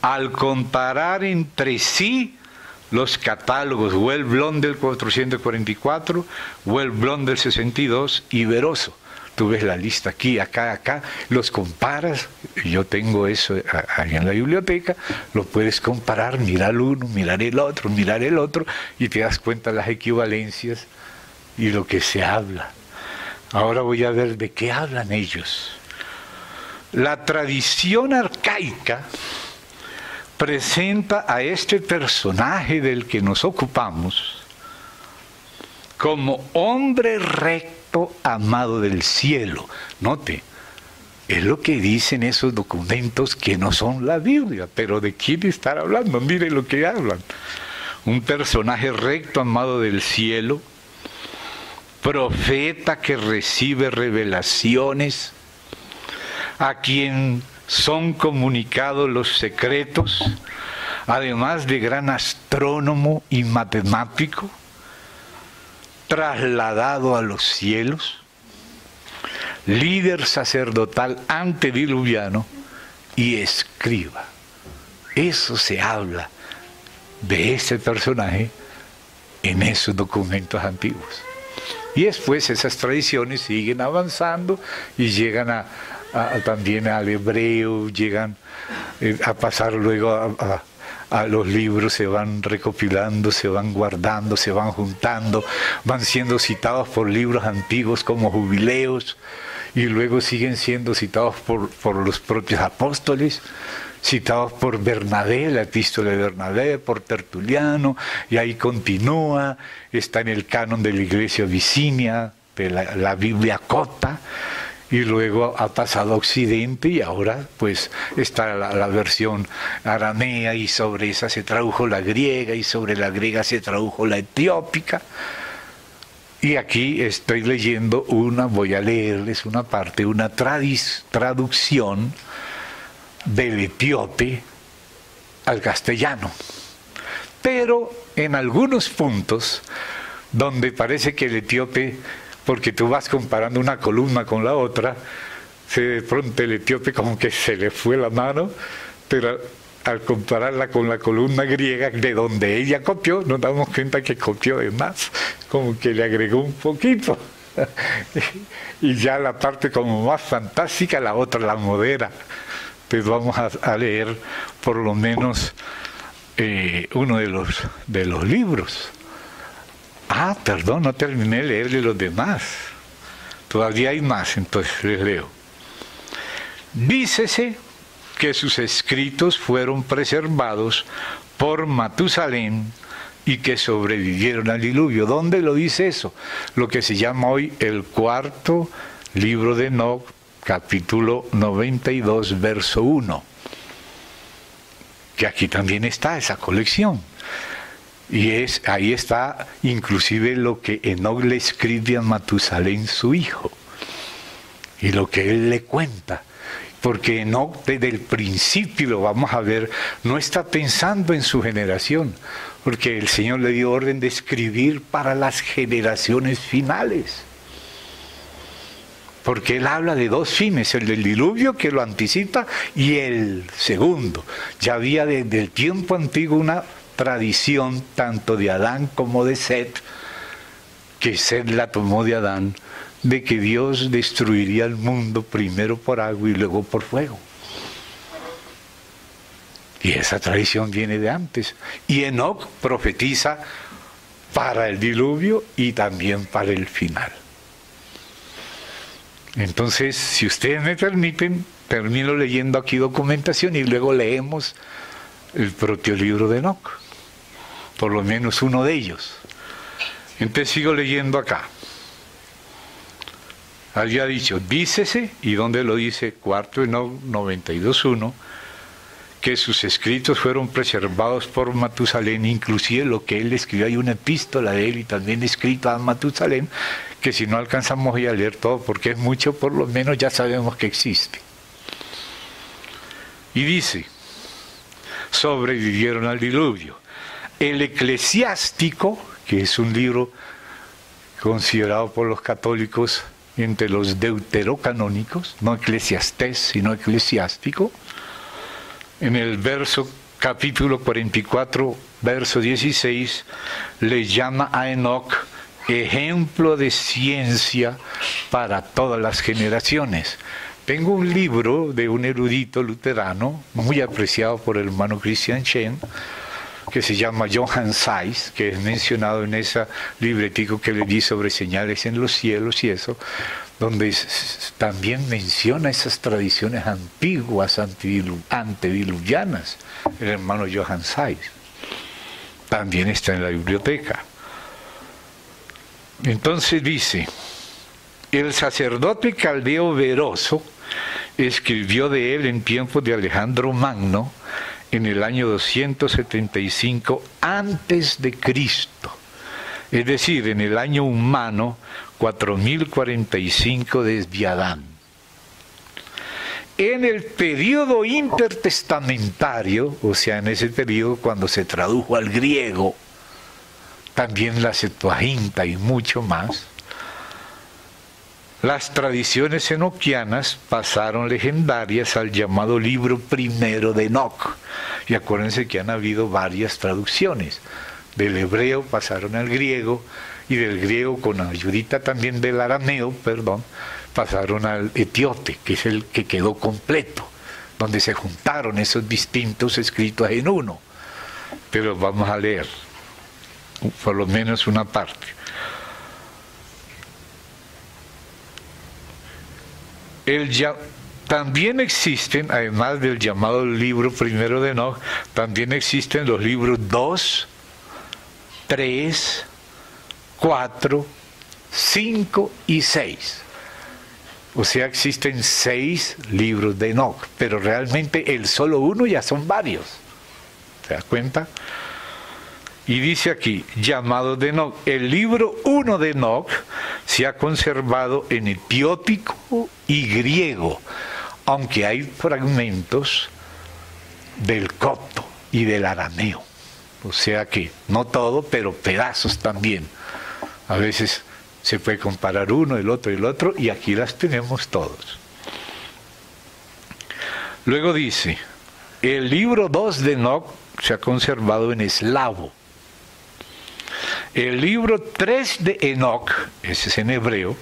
al comparar entre sí los catálogos Well-Blondel 444, Well-Blondel 62 y Veroso. Tú ves la lista aquí, acá, acá, los comparas. Yo tengo eso ahí en la biblioteca, lo puedes comparar, mirar uno, mirar el otro, y te das cuenta de las equivalencias y lo que se habla. Ahora voy a ver de qué hablan ellos. La tradición arcaica presenta a este personaje del que nos ocupamos como hombre recto, amado del cielo. Note, es lo que dicen esos documentos que no son la Biblia, pero ¿de quién están hablando? Mire lo que hablan. Un personaje recto, amado del cielo, profeta que recibe revelaciones, a quien son comunicados los secretos, además de gran astrónomo y matemático, trasladado a los cielos, líder sacerdotal antediluviano y escriba. Eso se habla de ese personaje en esos documentos antiguos. Y después esas tradiciones siguen avanzando y llegan también al hebreo, llegan a pasar luego a los libros, se van recopilando, se van guardando, se van juntando, van siendo citados por libros antiguos como jubileos, y luego siguen siendo citados por los propios apóstoles, citados por Bernabé, la epístola de Bernabé, por Tertuliano, y ahí continúa, está en el canon de la iglesia Vicinia, de la Biblia Cota, y luego ha pasado a Occidente y ahora pues está la versión aramea, y sobre esa se tradujo la griega, y sobre la griega se tradujo la etiópica. Y aquí estoy leyendo voy a leerles una parte, una traducción del etíope al castellano. Pero en algunos puntos donde parece que el etíope, porque tú vas comparando una columna con la otra, de pronto el etíope como que se le fue la mano, pero al compararla con la columna griega de donde ella copió, nos damos cuenta que copió de más, como que le agregó un poquito. Y ya la parte como más fantástica, la otra la modera. Pues vamos a leer por lo menos uno de los libros. Perdón, no terminé de leerle los demás. Todavía hay más, entonces les leo. Dícese que sus escritos fueron preservados por Matusalén y que sobrevivieron al diluvio. ¿Dónde lo dice eso? Lo que se llama hoy el cuarto libro de Enoc, capítulo 92, verso 1. Que aquí también está esa colección. Y ahí está inclusive lo que Enoc le escribe a Matusalén, su hijo, y lo que él le cuenta. Porque Enoc desde el principio, lo vamos a ver, no está pensando en su generación, porque el Señor le dio orden de escribir para las generaciones finales. Porque él habla de dos fines, el del diluvio que lo anticipa y el segundo. Ya había desde el tiempo antiguo una tradición tanto de Adán como de Set, que Set la tomó de Adán, de que Dios destruiría el mundo primero por agua y luego por fuego. Y esa tradición viene de antes. Y Enoc profetiza para el diluvio y también para el final. Entonces, si ustedes me permiten, termino leyendo aquí documentación y luego leemos el proteolibro de Enoc, por lo menos uno de ellos. Entonces sigo leyendo acá. Había dicho, dícese, y donde lo dice, cuarto Enoc 92.1, que sus escritos fueron preservados por Matusalén, inclusive lo que él escribió, hay una epístola de él y también escrito a Matusalén, que si no alcanzamos a leer todo, porque es mucho, por lo menos ya sabemos que existe. Y dice, sobrevivieron al diluvio. El Eclesiástico, que es un libro considerado por los católicos entre los deuterocanónicos, no Eclesiastés, sino Eclesiástico, en el capítulo 44, verso 16, le llama a Enoc ejemplo de ciencia para todas las generaciones. Tengo un libro de un erudito luterano, muy apreciado por el hermano Christian Chen, que se llama Johann Sais, que es mencionado en ese libretico que le di sobre señales en los cielos y eso, donde también menciona esas tradiciones antiguas, antediluvianas, el hermano Johann Sais. También está en la biblioteca. Entonces dice, el sacerdote caldeo Veroso escribió de él en tiempos de Alejandro Magno, en el año 275 antes de Cristo, es decir, en el año humano 4045 desde Adán. En el periodo intertestamentario, o sea, en ese periodo cuando se tradujo al griego, también la Septuaginta y mucho más, las tradiciones enoquianas pasaron legendarias al llamado libro primero de Enoc. Y acuérdense que han habido varias traducciones. Del hebreo pasaron al griego, y del griego, con ayudita también del arameo, pasaron al etíope, que es el que quedó completo, donde se juntaron esos distintos escritos en uno. Pero vamos a leer, por lo menos una parte. También existen, además del llamado libro primero de Enoc, también existen los libros 2, 3, 4, 5 y 6. O sea, existen 6 libros de Enoc, pero realmente el solo uno ya son varios. ¿Se da cuenta? Y dice aquí, llamado de Enoc, el libro 1 de Enoc se ha conservado en etiópico y griego, aunque hay fragmentos del copto y del arameo. O sea que, no todo, pero pedazos también. A veces se puede comparar uno, el otro y el otro, y aquí las tenemos todos. Luego dice, el libro 2 de Enoc se ha conservado en eslavo. El libro 3 de Enoc, ese es en hebreo,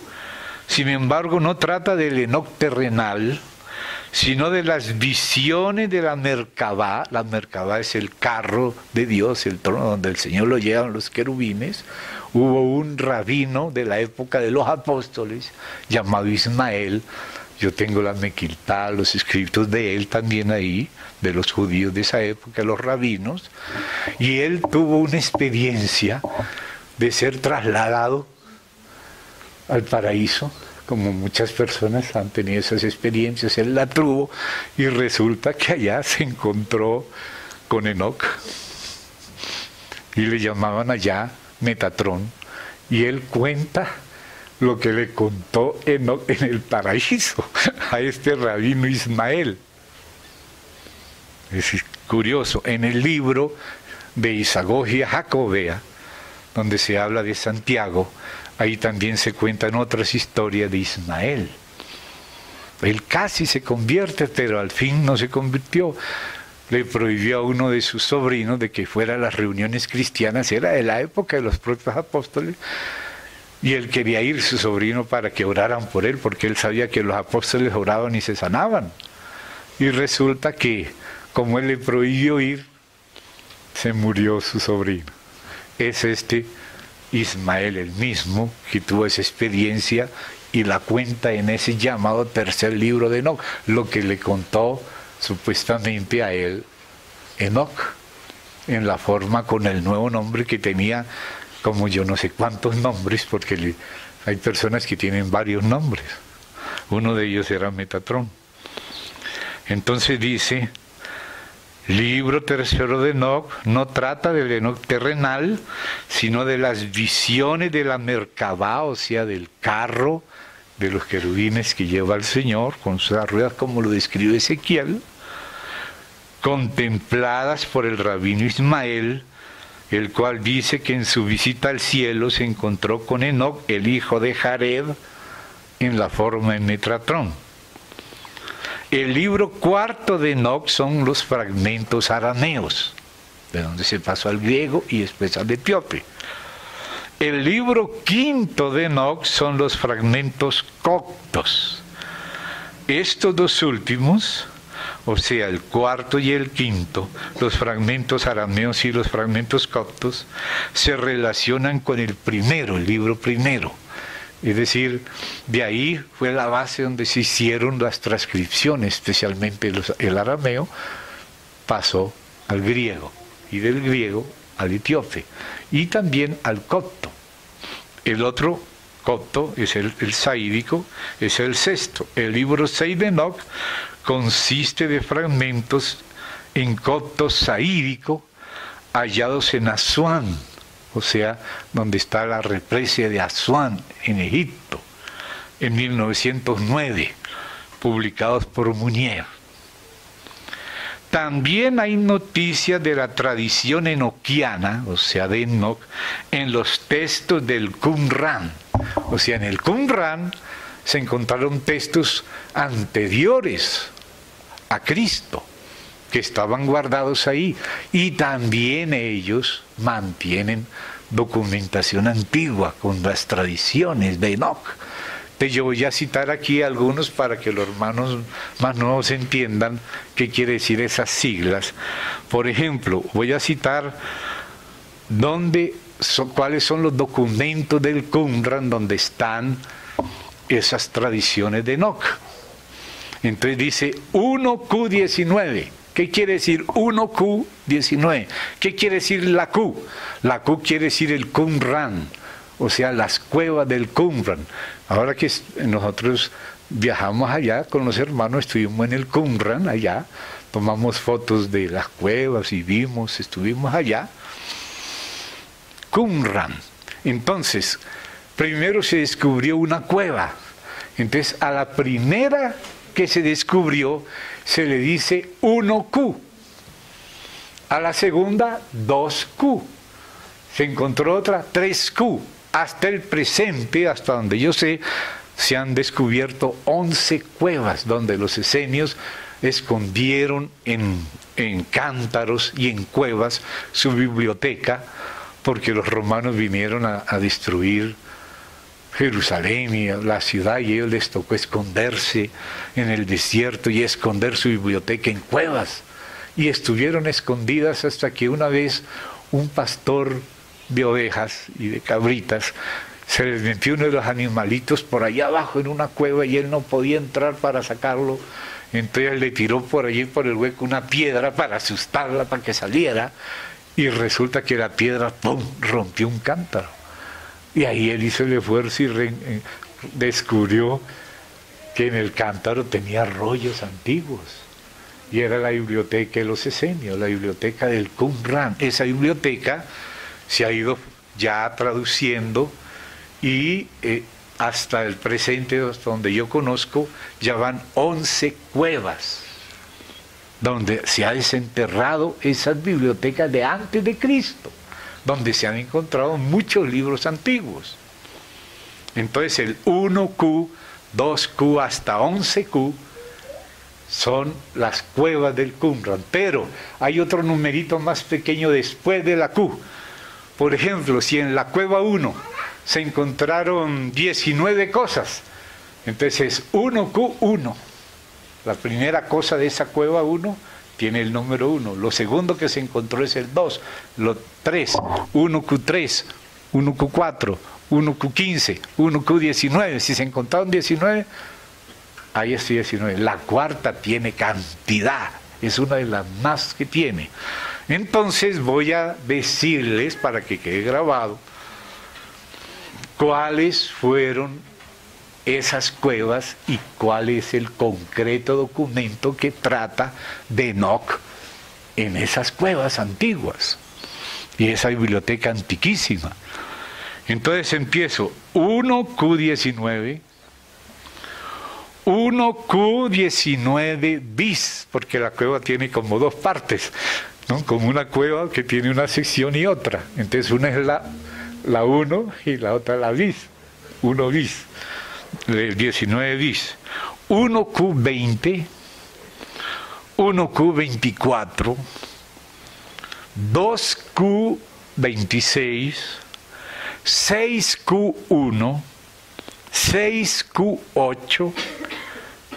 sin embargo no trata del Enoc terrenal, sino de las visiones de la Merkabá. La Merkabá es el carro de Dios, el trono donde el Señor lo llevan los querubines. Hubo un rabino de la época de los apóstoles llamado Ismael. Yo tengo la Mequiltá, los escritos de él también ahí, de los judíos de esa época, los rabinos. Y él tuvo una experiencia de ser trasladado al paraíso, como muchas personas han tenido esas experiencias. Él la tuvo y resulta que allá se encontró con Enoc y le llamaban allá Metatrón, y él cuenta lo que le contó Enoc en el paraíso a este rabino Ismael. Es curioso, en el libro de Isagogia Jacobea, donde se habla de Santiago, ahí también se cuentan otras historias de Ismael. Él casi se convierte, pero al fin no se convirtió. Le prohibió a uno de sus sobrinos de que fuera a las reuniones cristianas, era de la época de los propios apóstoles, y él quería ir, su sobrino, para que oraran por él, porque él sabía que los apóstoles oraban y se sanaban. Y resulta que, como él le prohibió ir, se murió su sobrino. Es este Ismael el mismo que tuvo esa experiencia y la cuenta en ese llamado tercer libro de Enoc, lo que le contó supuestamente a él Enoc, en la forma con el nuevo nombre que tenía, como yo no sé cuántos nombres, porque hay personas que tienen varios nombres. Uno de ellos era Metatrón. Entonces dice, libro tercero de Enoc no trata del Enoc terrenal, sino de las visiones de la Merkabá, o sea, del carro de los querubines que lleva el Señor, con sus ruedas, como lo describe Ezequiel, contempladas por el rabino Ismael, el cual dice que en su visita al cielo se encontró con Enoc, el hijo de Jared, en la forma de Metatrón. El libro cuarto de Enoc son los fragmentos arameos, de donde se pasó al griego y después al etíope. El libro quinto de Enoc son los fragmentos coptos. Estos dos últimos o sea, el cuarto y el quinto, los fragmentos arameos y los fragmentos coptos, se relacionan con el primero, el libro primero. Es decir, de ahí fue la base donde se hicieron las transcripciones, especialmente el arameo, pasó al griego, y del griego al etíope, y también al copto. El otro copto es el saídico, es el sexto. El libro 6 de Enoc consiste de fragmentos en copto saídico hallados en Asuán, o sea, donde está la represa de Asuán, en Egipto, en 1909, publicados por Munier. También hay noticias de la tradición enoquiana, o sea, de Enoc, en los textos del Qumran. O sea, en el Qumran se encontraron textos anteriores a Cristo, que estaban guardados ahí, y también ellos mantienen documentación antigua con las tradiciones de Enoc. Entonces yo voy a citar aquí algunos para que los hermanos más nuevos entiendan qué quiere decir esas siglas. Por ejemplo, voy a citar cuáles son los documentos del Qumran donde están esas tradiciones de Enoc. Entonces dice 1Q19. ¿Qué quiere decir 1Q19? ¿Qué quiere decir la Q? La Q quiere decir el Qumran, o sea, las cuevas del Qumran. Ahora que nosotros viajamos allá con los hermanos, estuvimos en el Qumran allá, tomamos fotos de las cuevas y estuvimos allá. Qumran. Entonces, primero se descubrió una cueva. Entonces, a la primera que se descubrió se le dice 1Q. A la segunda, 2Q. Se encontró otra, 3Q. Hasta el presente, hasta donde yo sé, se han descubierto 11 cuevas donde los esenios escondieron en cántaros y en cuevas su biblioteca, porque los romanos vinieron a destruir Jerusalén y la ciudad, y a ellos les tocó esconderse en el desierto y esconder su biblioteca en cuevas. Y estuvieron escondidas hasta que una vez un pastor de ovejas y de cabritas se les metió uno de los animalitos por allá abajo en una cueva y él no podía entrar para sacarlo. Entonces le tiró por allí, por el hueco, una piedra para asustarla, para que saliera, y resulta que la piedra, ¡pum!, rompió un cántaro. Y ahí él hizo el esfuerzo y descubrió que en el cántaro tenía rollos antiguos. Y era la biblioteca de los esenios, la biblioteca del Qumran. Esa biblioteca se ha ido ya traduciendo y hasta el presente, hasta donde yo conozco, ya van 11 cuevas donde se ha desenterrado esas bibliotecas de antes de Cristo, donde se han encontrado muchos libros antiguos. Entonces el 1Q, 2Q hasta 11Q son las cuevas del Qumran, pero hay otro numerito más pequeño después de la Q. Por ejemplo, si en la cueva 1 se encontraron 19 cosas, entonces 1Q1, la primera cosa de esa cueva 1 tiene el número 1, lo segundo que se encontró es el 2, lo 3, 1Q3, 1Q4, 1Q15, 1Q19, si se encontraron 19, ahí es 19. La cuarta tiene cantidad, es una de las más que tiene. Entonces voy a decirles, para que quede grabado, cuáles fueron esas cuevas y cuál es el concreto documento que trata de Enoc en esas cuevas antiguas y esa biblioteca antiquísima. Entonces empiezo 1Q19, 1Q19 bis, porque la cueva tiene como dos partes, ¿no? Como una cueva que tiene una sección y otra. Entonces una es la 1 y la otra la bis, 1 bis, el 19 bis. 1Q20, 1Q24, 2Q26, 6Q1, 6Q8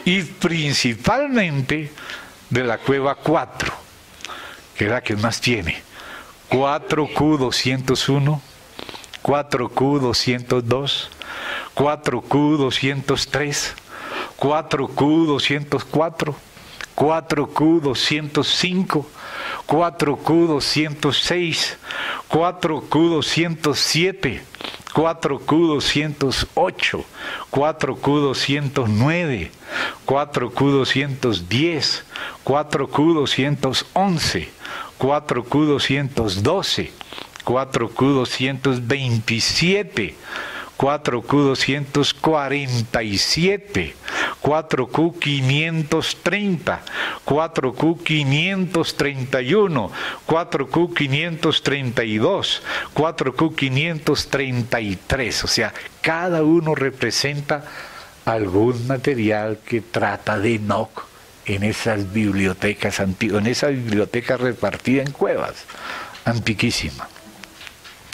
y principalmente de la cueva 4, que es la que más tiene. 4Q201, 4Q202, 4Q203, 4Q204, 4Q205, 4Q206, 4Q207, 4Q208, 4Q209, 4Q210, 4Q211, 4Q212, 4Q227, 4Q247, 4Q530, 4Q531, 4Q532, 4Q533. O sea, cada uno representa algún material que trata de Enoc en esas bibliotecas antiguas, en esa biblioteca repartida en cuevas, antiquísima.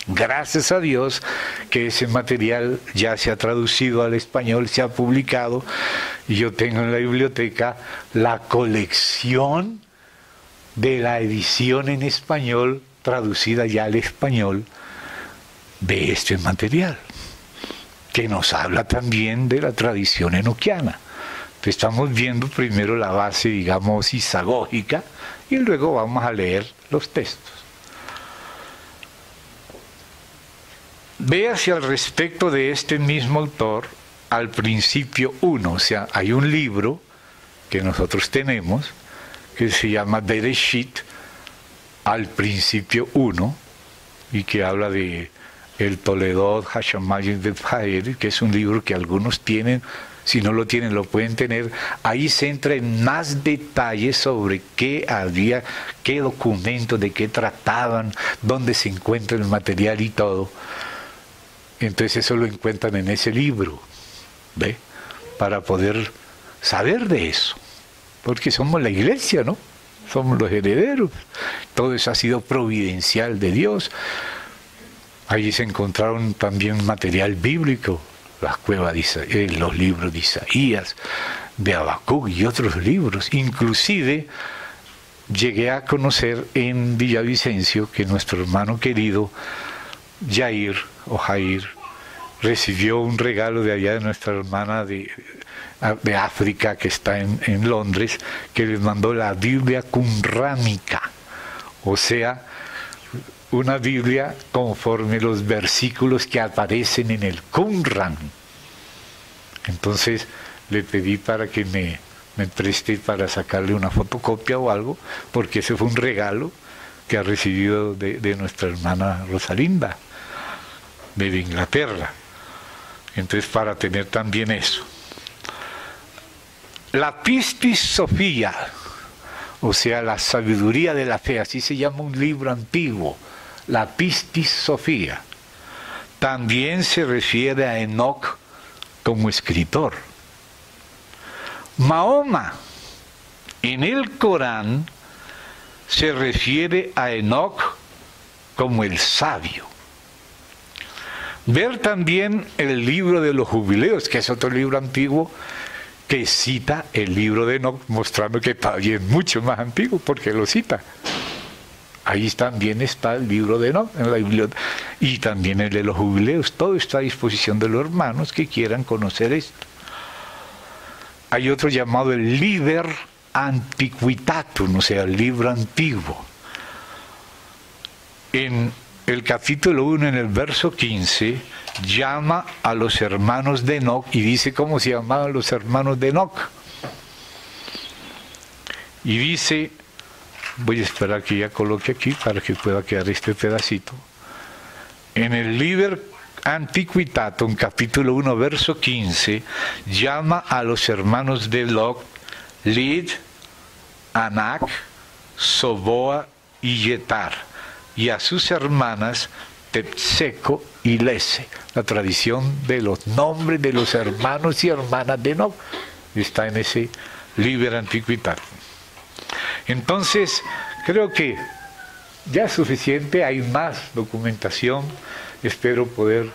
Gracias a Dios que ese material ya se ha traducido al español, se ha publicado, y yo tengo en la biblioteca la colección de la edición en español, traducida ya al español, de este material, que nos habla también de la tradición enoquiana. Estamos viendo primero la base, digamos, isagógica, y luego vamos a leer los textos. Véase al respecto de este mismo autor al principio 1, o sea, hay un libro que nosotros tenemos que se llama Bereshit, al principio 1, y que habla de el Toledot Hashamayim de Faer, que es un libro que algunos tienen, si no lo tienen lo pueden tener. Ahí se entra en más detalles sobre qué había, qué documentos, de qué trataban, dónde se encuentra el material y todo. Entonces eso lo encuentran en ese libro, ¿ve? Para poder saber de eso, porque somos la iglesia, ¿no? Somos los herederos. Todo eso ha sido providencial de Dios. Allí se encontraron también material bíblico, las cuevas de los libros de Isaías, de Habacuc y otros libros. Inclusive llegué a conocer en Villavicencio que nuestro hermano querido Jair recibió un regalo de allá de nuestra hermana de África, que está en Londres, que les mandó la Biblia Qumránica, o sea, una Biblia conforme los versículos que aparecen en el Qumrán. Entonces le pedí para que me preste para sacarle una fotocopia o algo, porque ese fue un regalo que ha recibido de nuestra hermana Rosalinda, de Inglaterra. Entonces, para tener también eso. La Pistis Sophia, o sea, la sabiduría de la fe, así se llama un libro antiguo, la Pistis Sophia. También se refiere a Enoc como escritor. Mahoma, en el Corán, se refiere a Enoc como el sabio. Ver también el libro de los jubileos, que es otro libro antiguo que cita el libro de Enoc, mostrando que todavía es mucho más antiguo porque lo cita. Ahí también está el libro de Enoc en la biblioteca, y también el de los jubileos. Todo está a disposición de los hermanos que quieran conocer esto. Hay otro llamado el Liber Antiquitatum, o sea, el libro antiguo. En el capítulo 1, en el verso 15, llama a los hermanos de Enoc y dice cómo se llamaban los hermanos de Enoc. Y dice, voy a esperar que ya coloque aquí para que pueda quedar este pedacito. En el Liber Antiquitatum, capítulo 1, verso 15, llama a los hermanos de Enoc Lid, Anak, Soboa y Yetar, y a sus hermanas Tepseco y Lese. La tradición de los nombres de los hermanos y hermanas de Enoc está en ese Liber Antiquitatum. Entonces, creo que ya es suficiente, hay más documentación. Espero poder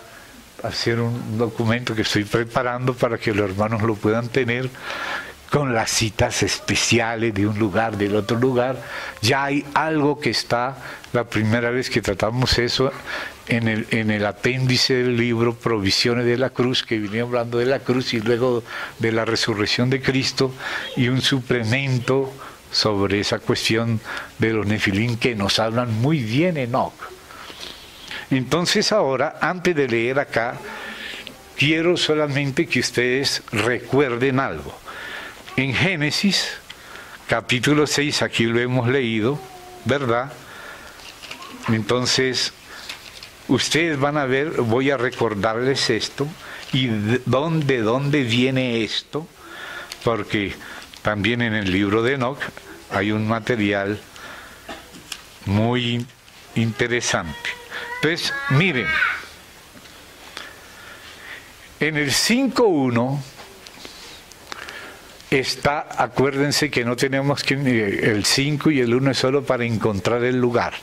hacer un documento que estoy preparando para que los hermanos lo puedan tener, con las citas especiales de un lugar, del otro lugar. Ya hay algo que está, la primera vez que tratamos eso, en el apéndice del libro Provisiones de la Cruz, que venía hablando de la cruz y luego de la resurrección de Cristo, y un suplemento sobre esa cuestión de los Nefilín que nos hablan muy bien Enoc. Entonces ahora, antes de leer acá, quiero solamente que ustedes recuerden algo. En Génesis, capítulo 6, aquí lo hemos leído, ¿verdad? Entonces, ustedes van a ver, voy a recordarles esto, y de dónde viene esto, porque también en el libro de Enoc hay un material muy interesante. Entonces, miren, en el 5.1 está, acuérdense que no tenemos que, el 5 y el 1 es solo para encontrar el lugar,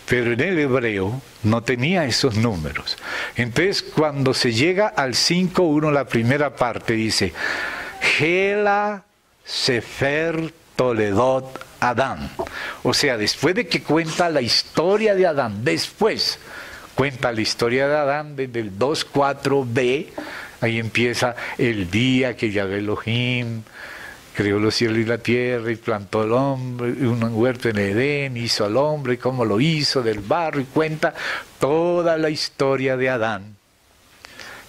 pero en el hebreo no tenía esos números. Entonces, cuando se llega al 5.1, la primera parte dice, Hela Sefer Toledot Adán. O sea, después de que cuenta la historia de Adán, después cuenta la historia de Adán desde el 2.4b, ahí empieza el día que Yahvé Elohim creó los cielos y la tierra y plantó al hombre, un huerto en Edén, hizo al hombre, y cómo lo hizo del barro, y cuenta toda la historia de Adán.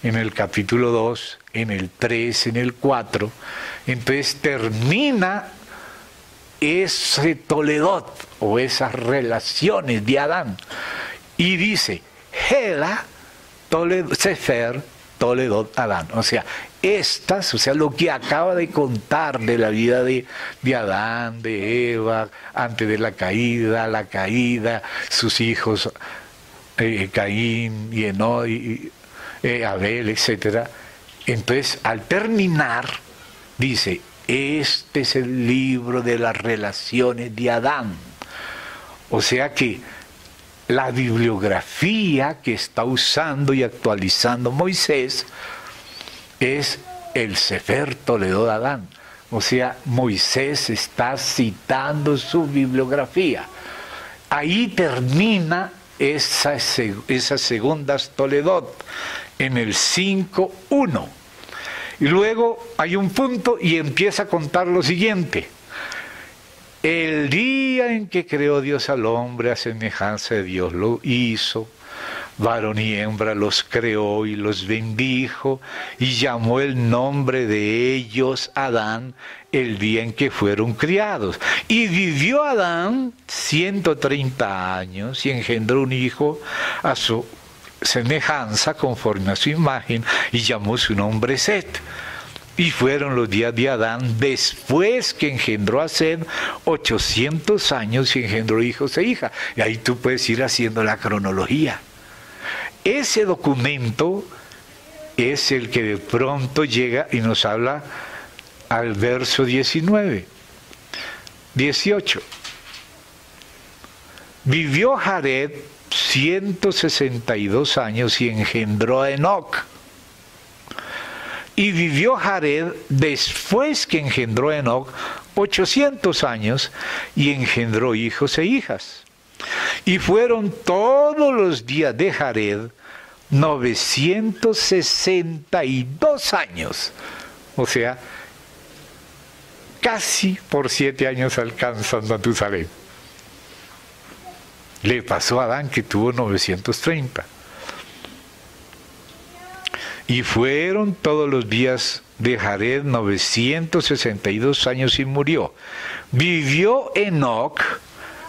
En el capítulo 2, en el 3, en el 4, entonces termina ese Toledot, o esas relaciones de Adán, y dice, Hela Sefer Toledot Adán. O sea, estas, o sea, lo que acaba de contar de la vida de Adán, de Eva, antes de la caída, sus hijos, Caín y Enoc, Abel, etc. Entonces, al terminar, dice, este es el libro de las relaciones de Adán. O sea que la bibliografía que está usando y actualizando Moisés es el Sefer Toledot Adán. O sea, Moisés está citando su bibliografía. Ahí termina esas segundas Toledot, en el 5.1. Y luego hay un punto y empieza a contar lo siguiente. El día en que creó Dios al hombre a semejanza de Dios lo hizo, varón y hembra los creó y los bendijo, y llamó el nombre de ellos Adán el día en que fueron criados. Y vivió Adán 130 años y engendró un hijo a su semejanza, conforme a su imagen, y llamó su nombre Set. Y fueron los días de Adán, después que engendró a Set, 800 años y engendró hijos e hijas. Y ahí tú puedes ir haciendo la cronología. Ese documento es el que de pronto llega y nos habla al verso 18. Vivió Jared 162 años y engendró a Enoc. Y vivió Jared, después que engendró a Enoc, 800 años y engendró hijos e hijas. Y fueron todos los días de Jared 962 años. O sea, casi por 7 años alcanzan Matusalén. Le pasó a Adán, que tuvo 930. Y fueron todos los días de Jared 962 años y murió. Vivió Enoc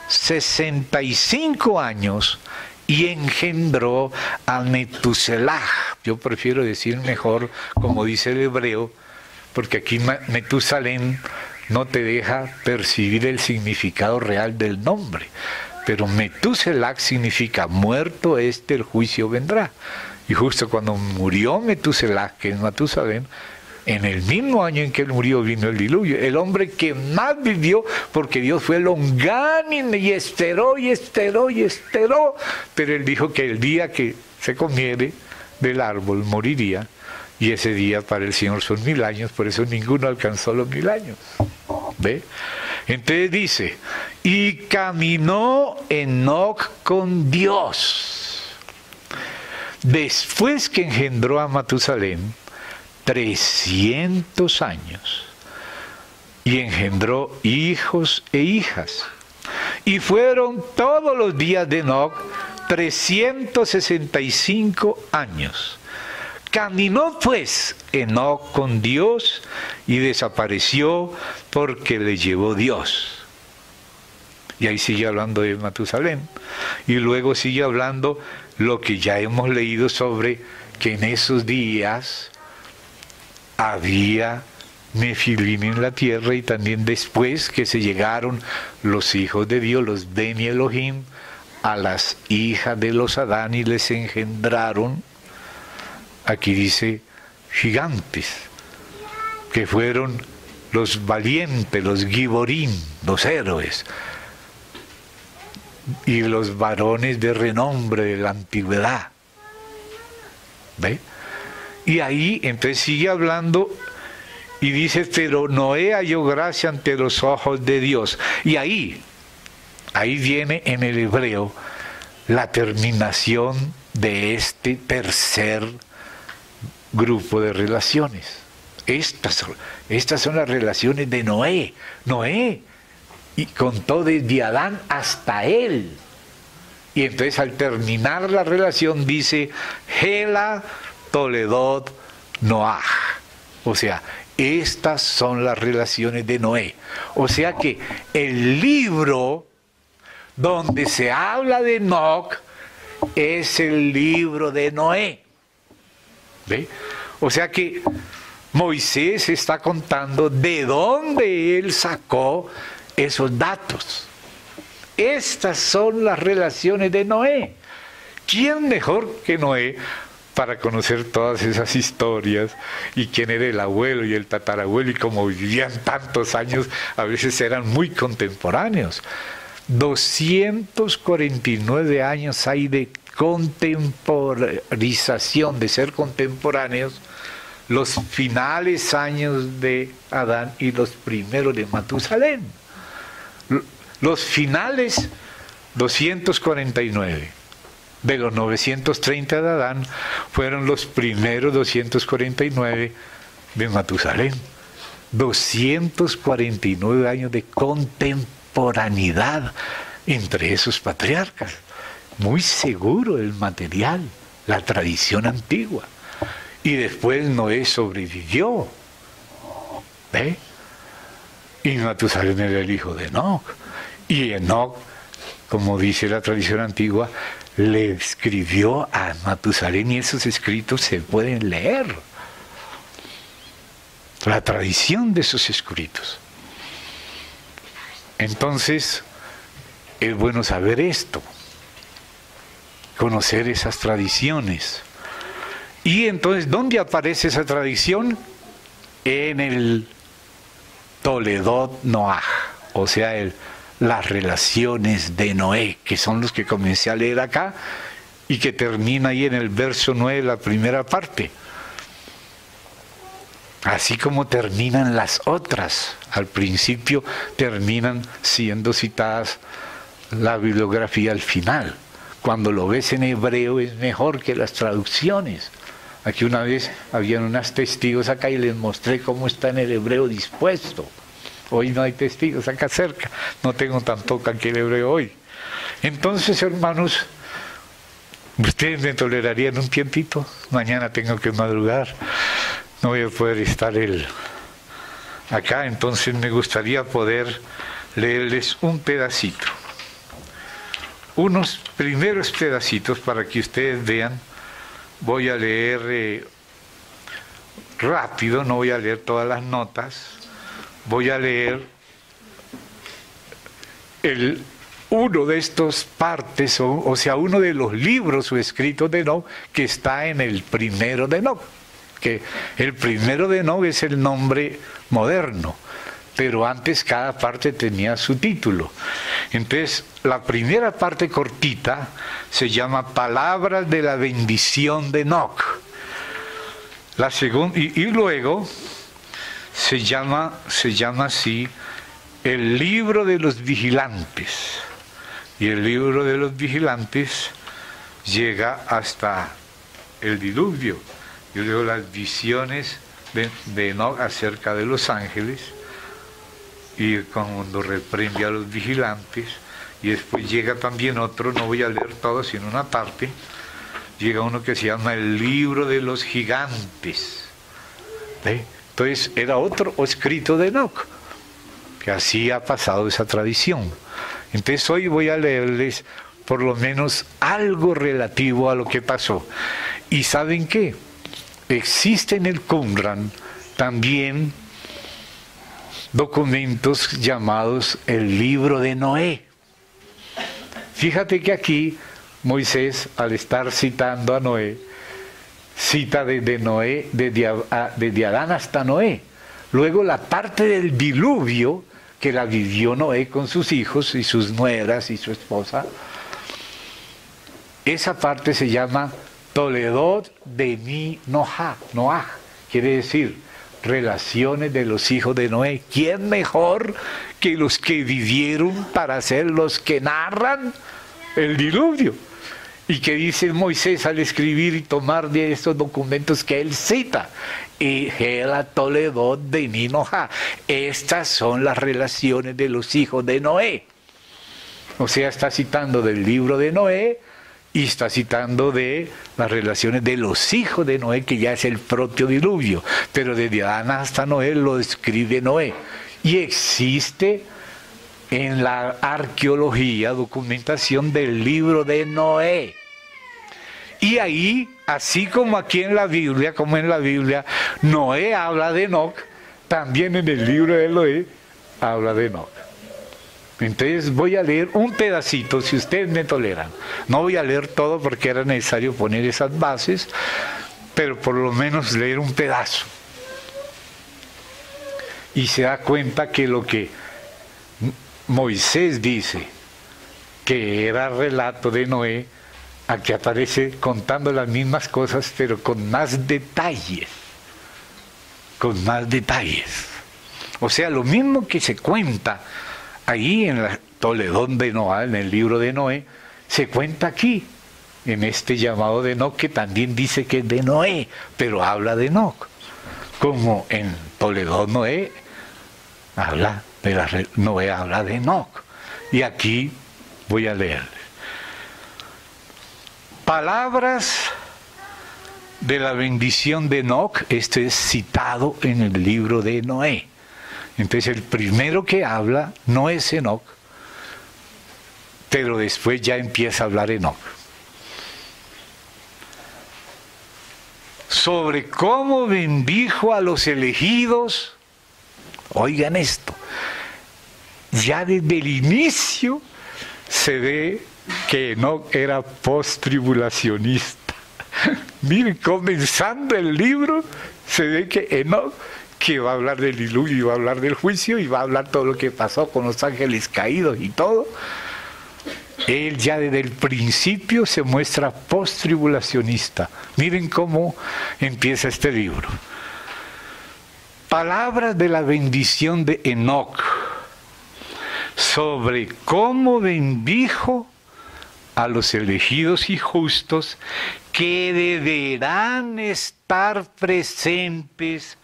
65 años y engendró a Metuselah. Yo prefiero decir mejor, como dice el hebreo, porque aquí Metusalén no te deja percibir el significado real del nombre. Pero Metuselah significa muerto este, el juicio vendrá. Y justo cuando murió Metuselah, que es Matusalén, en el mismo año en que él murió vino el diluvio. El hombre que más vivió, porque Dios fue longánime y esperó, pero él dijo que el día que se comiere del árbol moriría. y ese día para el Señor son 1000 años, por eso ninguno alcanzó los 1000 años. ¿Ve? Entonces dice, y caminó Enoc con Dios. Después que engendró a Matusalén, 300 años, y engendró hijos e hijas. Y fueron todos los días de Enoc 365 años. Caminó pues Enoc con Dios y desapareció porque le llevó Dios. Y ahí sigue hablando de Matusalén. Y luego sigue hablando lo que ya hemos leído sobre que en esos días había Nefilim en la tierra, y también después que se llegaron los hijos de Dios, los Beni Elohim, a las hijas de los Adán y les engendraron, aquí dice, gigantes, que fueron los valientes, los giborim, los héroes, y los varones de renombre de la antigüedad. ¿Ve? Y ahí entonces sigue hablando y dice, pero Noé halló gracia ante los ojos de Dios. Y ahí viene en el hebreo la terminación de este tercer grupo de relaciones. Estas son las relaciones de Noé. Noé y contó desde Adán hasta él. Y entonces al terminar la relación dice, Hela Toledot Noah. O sea, estas son las relaciones de Noé. O sea que el libro donde se habla de Enoc es el libro de Noé. ¿Ve? O sea que Moisés está contando de dónde él sacó esos datos. Estas son las relaciones de Noé. ¿Quién mejor que Noé para conocer todas esas historias, y quién era el abuelo y el tatarabuelo, y cómo vivían tantos años? A veces eran muy contemporáneos. 249 años hay de contemporanización, de ser contemporáneos, los finales años de Adán y los primeros de Matusalén. Los finales 249 de los 930 de Adán fueron los primeros 249 de Matusalén. 249 años de contemporaneidad entre esos patriarcas. Muy seguro el material, la tradición antigua. Y después Noé sobrevivió. ¿Ve? Y Matusalén era el hijo de Enoc. Y Enoc, como dice la tradición antigua, le escribió a Matusalén, y esos escritos se pueden leer. La tradición de esos escritos. Entonces, es bueno saber esto, conocer esas tradiciones. Y entonces, ¿dónde aparece esa tradición? En el Toledot Noah, o sea, las relaciones de Noé, que son los que comencé a leer acá, y que termina ahí en el verso 9, la primera parte. Así como terminan las otras, al principio terminan siendo citadas la bibliografía al final. Cuando lo ves en hebreo es mejor que las traducciones. Aquí una vez habían unos testigos acá y les mostré cómo está en el hebreo dispuesto. Hoy no hay testigos acá cerca, no tengo tampoco aquí el hebreo hoy. Entonces, hermanos, ustedes me tolerarían un tiempito. Mañana tengo que madrugar, no voy a poder estar acá, entonces me gustaría poder leerles un pedacito. Unos primeros pedacitos para que ustedes vean. Voy a leer rápido, no voy a leer todas las notas. Voy a leer uno de estos partes, o sea, uno de los libros o escritos de Enoc, que está en el primero de Enoc. Que el primero de Enoc es el nombre moderno, pero antes cada parte tenía su título. Entonces, la primera parte cortita se llama Palabras de la bendición de Enoc. y luego se llama así el libro de los vigilantes. Y el libro de los vigilantes llega hasta el diluvio. Yo leo las visiones de Enoc acerca de los ángeles, y cuando reprende a los vigilantes, y después llega también otro, no voy a leer todo, sino una parte, llega uno que se llama el libro de los gigantes. ¿Ve? Entonces era otro escrito de Enoc, que así ha pasado esa tradición. Entonces hoy voy a leerles por lo menos algo relativo a lo que pasó. ¿Y saben qué? Existe en el Qumran también documentos llamados el libro de Noé. Fíjate que aquí Moisés, al estar citando a Noé, cita desde Noé, desde Adán hasta Noé. Luego la parte del diluvio, que la vivió Noé con sus hijos y sus nueras y su esposa, esa parte se llama Toledot de mi Noah, quiere decir relaciones de los hijos de Noé. ¿Quién mejor que los que vivieron para ser los que narran el diluvio? Y que dice Moisés al escribir y tomar de estos documentos que él cita, y Gela Toledot de mi Noah. Estas son las relaciones de los hijos de Noé. O sea, está citando del libro de Noé, y está citando de las relaciones de los hijos de Noé, que ya es el propio diluvio. Pero desde Adán hasta Noé lo describe Noé. Y existe en la arqueología documentación del libro de Noé. Y ahí, así como aquí en la Biblia, Noé habla de Enoc, también en el libro de Noé habla de Enoc. Entonces voy a leer un pedacito, si ustedes me toleran. No voy a leer todo porque era necesario poner esas bases, pero por lo menos leer un pedazo. Y se da cuenta que lo que Moisés dice, que era relato de Noé, aquí aparece contando las mismas cosas, pero con más detalles. Con más detalles. O sea, lo mismo que se cuenta ahí en la Toledot de Noé, en el libro de Noé, se cuenta aquí, en este llamado de Enoc, que también dice que es de Noé, pero habla de Enoc. Como en Toledot Noé habla Noé habla de Enoc. Y aquí voy a leerles. Palabras de la bendición de Enoc, esto es citado en el libro de Noé. Entonces el primero que habla no es Enoc, pero después ya empieza a hablar Enoc. Sobre cómo bendijo a los elegidos. Oigan esto, ya desde el inicio se ve que Enoc era post-tribulacionista. Miren, comenzando el libro, se ve que Enoc, que va a hablar del diluvio, va a hablar del juicio y va a hablar todo lo que pasó con los ángeles caídos y todo. Él ya desde el principio se muestra post-tribulacionista. Miren cómo empieza este libro. Palabras de la bendición de Enoc, sobre cómo bendijo a los elegidos y justos que deberán estar presentes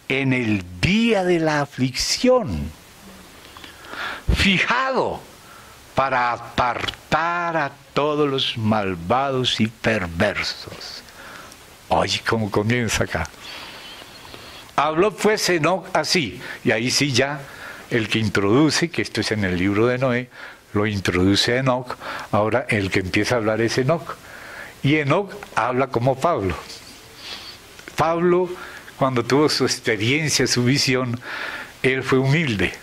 en el día de la aflicción, fijado para apartar a todos los malvados y perversos. Oye, cómo comienza acá. Habló pues Enoc así, y ahí sí ya el que introduce, que esto es en el libro de Noé, lo introduce a Enoc. Ahora el que empieza a hablar es Enoc. Y Enoc habla como Pablo. Pablo, cuando tuvo su experiencia, su visión, él fue humilde.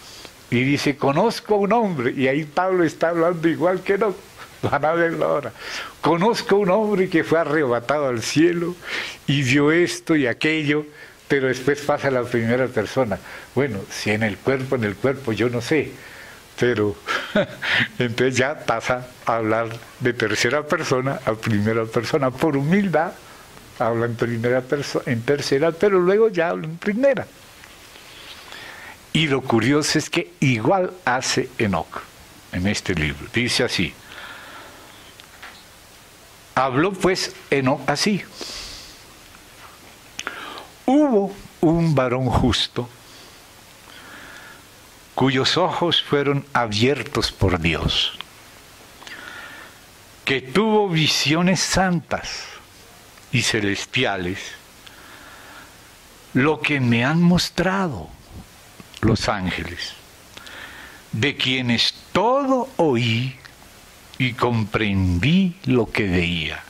Y dice, conozco a un hombre, y ahí Pablo está hablando igual que Enoc. Van a verlo ahora. Conozco a un hombre que fue arrebatado al cielo y vio esto y aquello, pero después pasa a la primera persona. Bueno, si en el cuerpo, yo no sé, pero entonces ya pasa a hablar de tercera persona a primera persona, por humildad, habla en primera persona, en tercera, pero luego ya habla en primera. Y lo curioso es que igual hace Enoc en este libro. Dice así: habló pues Enoc así: hubo un varón justo cuyos ojos fueron abiertos por Dios, que tuvo visiones santas y celestiales, lo que me han mostrado los ángeles, de quienes todo oí y comprendí lo que veía.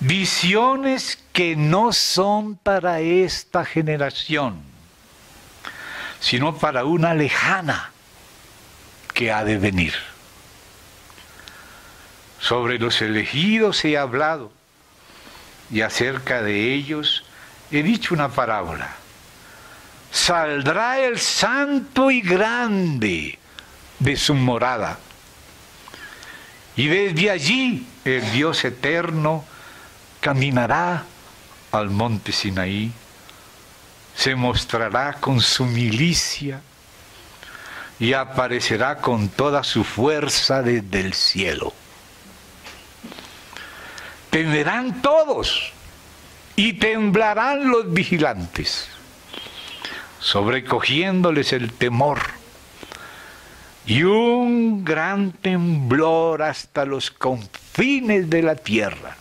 Visiones que no son para esta generación, sino para una lejana que ha de venir. Sobre los elegidos he hablado, y acerca de ellos he dicho una parábola. Saldrá el santo y grande de su morada, y desde allí el Dios eterno caminará al monte Sinaí, se mostrará con su milicia y aparecerá con toda su fuerza desde el cielo. Temerán todos y temblarán los vigilantes, sobrecogiéndoles el temor y un gran temblor hasta los confines de la tierra.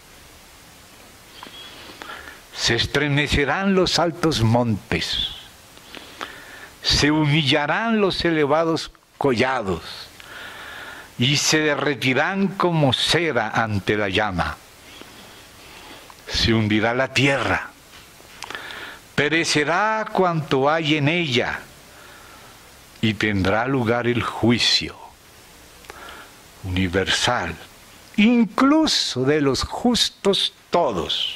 Se estremecerán los altos montes, se humillarán los elevados collados y se derretirán como cera ante la llama. Se hundirá la tierra, perecerá cuanto hay en ella, y tendrá lugar el juicio universal, incluso de los justos todos.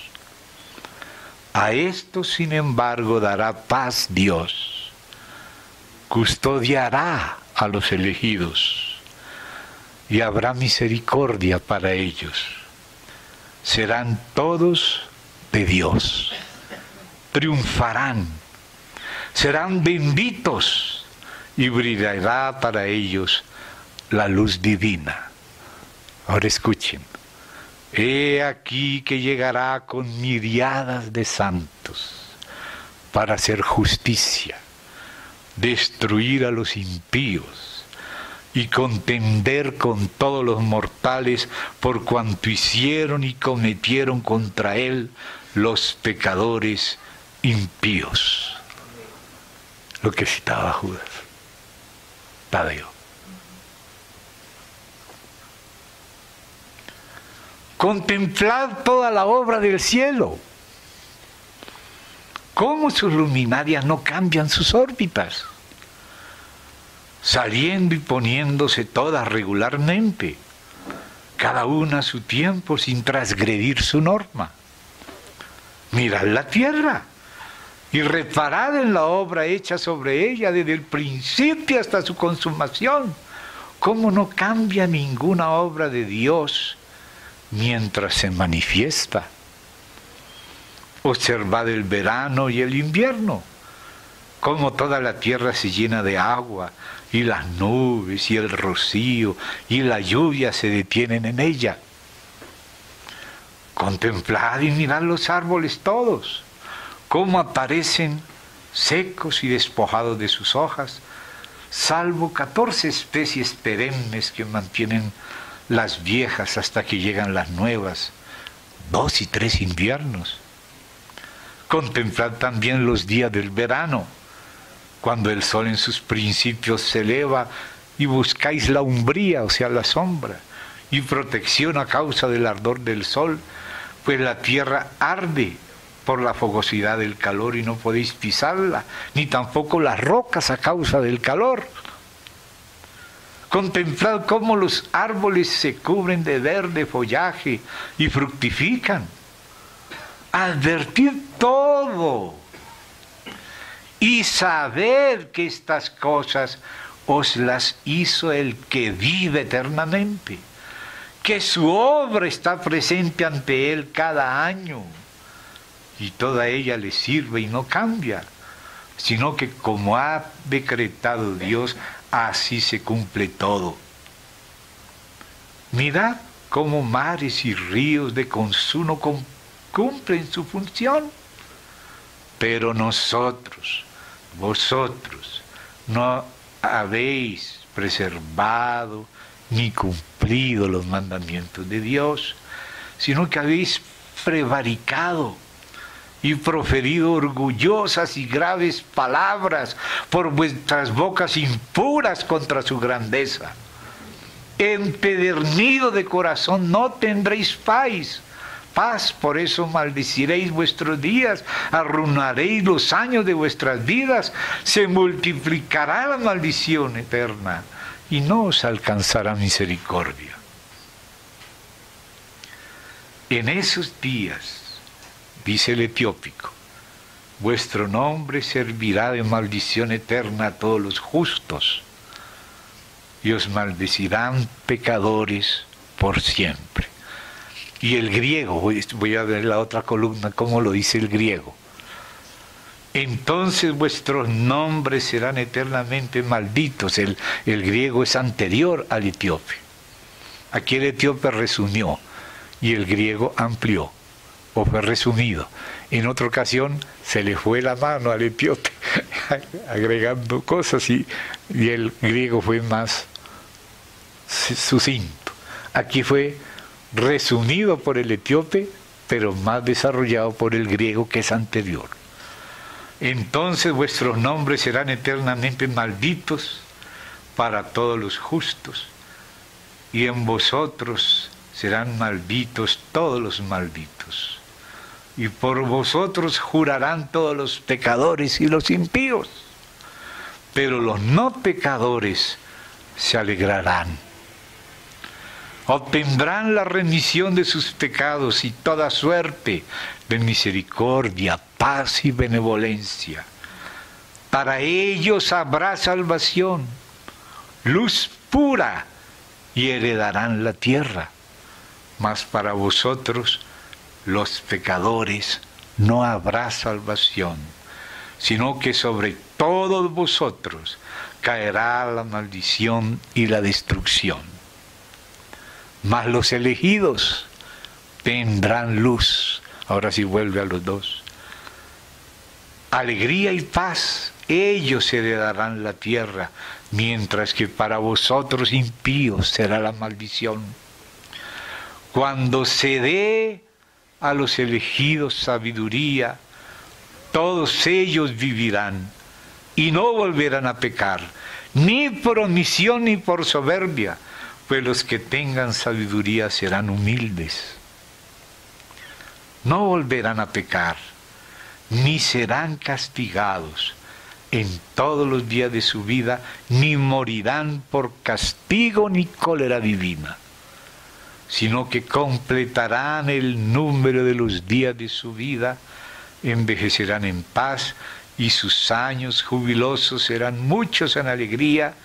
A esto, sin embargo, dará paz Dios, custodiará a los elegidos y habrá misericordia para ellos. Serán todos de Dios, triunfarán, serán benditos y brillará para ellos la luz divina. Ahora escuchen: he aquí que llegará con miriadas de santos para hacer justicia, destruir a los impíos y contender con todos los mortales por cuanto hicieron y cometieron contra él los pecadores impíos. Lo que citaba Judas Tadeo. Contemplad toda la obra del cielo, cómo sus luminarias no cambian sus órbitas, saliendo y poniéndose todas regularmente, cada una a su tiempo sin transgredir su norma. Mirad la tierra y reparad en la obra hecha sobre ella desde el principio hasta su consumación, cómo no cambia ninguna obra de Dios mientras se manifiesta. Observad el verano y el invierno, cómo toda la tierra se llena de agua, y las nubes y el rocío y la lluvia se detienen en ella. Contemplad y mirad los árboles todos, cómo aparecen secos y despojados de sus hojas, salvo 14 especies perennes que mantienen las viejas hasta que llegan las nuevas, 2 y 3 inviernos. Contemplad también los días del verano, cuando el sol en sus principios se eleva y buscáis la umbría, o sea, la sombra, y protección a causa del ardor del sol, pues la tierra arde por la fogosidad del calor y no podéis pisarla, ni tampoco las rocas a causa del calor. Contemplad cómo los árboles se cubren de verde follaje y fructifican. Advertid todo y sabed que estas cosas os las hizo el que vive eternamente, que su obra está presente ante él cada año y toda ella le sirve y no cambia, sino que como ha decretado Dios, así se cumple todo. Mirad cómo mares y ríos de consumo cumplen su función, pero vosotros, no habéis preservado ni cumplido los mandamientos de Dios, sino que habéis prevaricado y proferido orgullosas y graves palabras por vuestras bocas impuras contra su grandeza. Empedernido de corazón no tendréis paz, por eso maldeciréis vuestros días, arruinaréis los años de vuestras vidas, se multiplicará la maldición eterna y no os alcanzará misericordia. En esos días, dice el etiópico, vuestro nombre servirá de maldición eterna a todos los justos y os maldecirán pecadores por siempre. Y el griego, voy a ver la otra columna, cómo lo dice el griego. Entonces vuestros nombres serán eternamente malditos. El griego es anterior al etíope. Aquí el etíope resumió y el griego amplió o fue resumido. En otra ocasión se le fue la mano al etíope agregando cosas y el griego fue más sucinto. Aquí fue resumido por el etíope, pero más desarrollado por el griego que es anterior. Entonces vuestros nombres serán eternamente malditos para todos los justos, y en vosotros serán malditos todos los malditos, y por vosotros jurarán todos los pecadores y los impíos, pero los no pecadores se alegrarán. Obtendrán la remisión de sus pecados y toda suerte de misericordia, paz y benevolencia. Para ellos habrá salvación, luz pura, y heredarán la tierra. Mas para vosotros, los pecadores, no habrá salvación, sino que sobre todos vosotros caerá la maldición y la destrucción. Mas los elegidos tendrán luz. Ahora sí vuelve a los dos. Alegría y paz, ellos heredarán la tierra, mientras que para vosotros impíos será la maldición. Cuando se dé a los elegidos sabiduría, todos ellos vivirán y no volverán a pecar, ni por omisión ni por soberbia, pues los que tengan sabiduría serán humildes. No volverán a pecar, ni serán castigados en todos los días de su vida, ni morirán por castigo ni cólera divina, sino que completarán el número de los días de su vida, envejecerán en paz, y sus años jubilosos serán muchos en alegría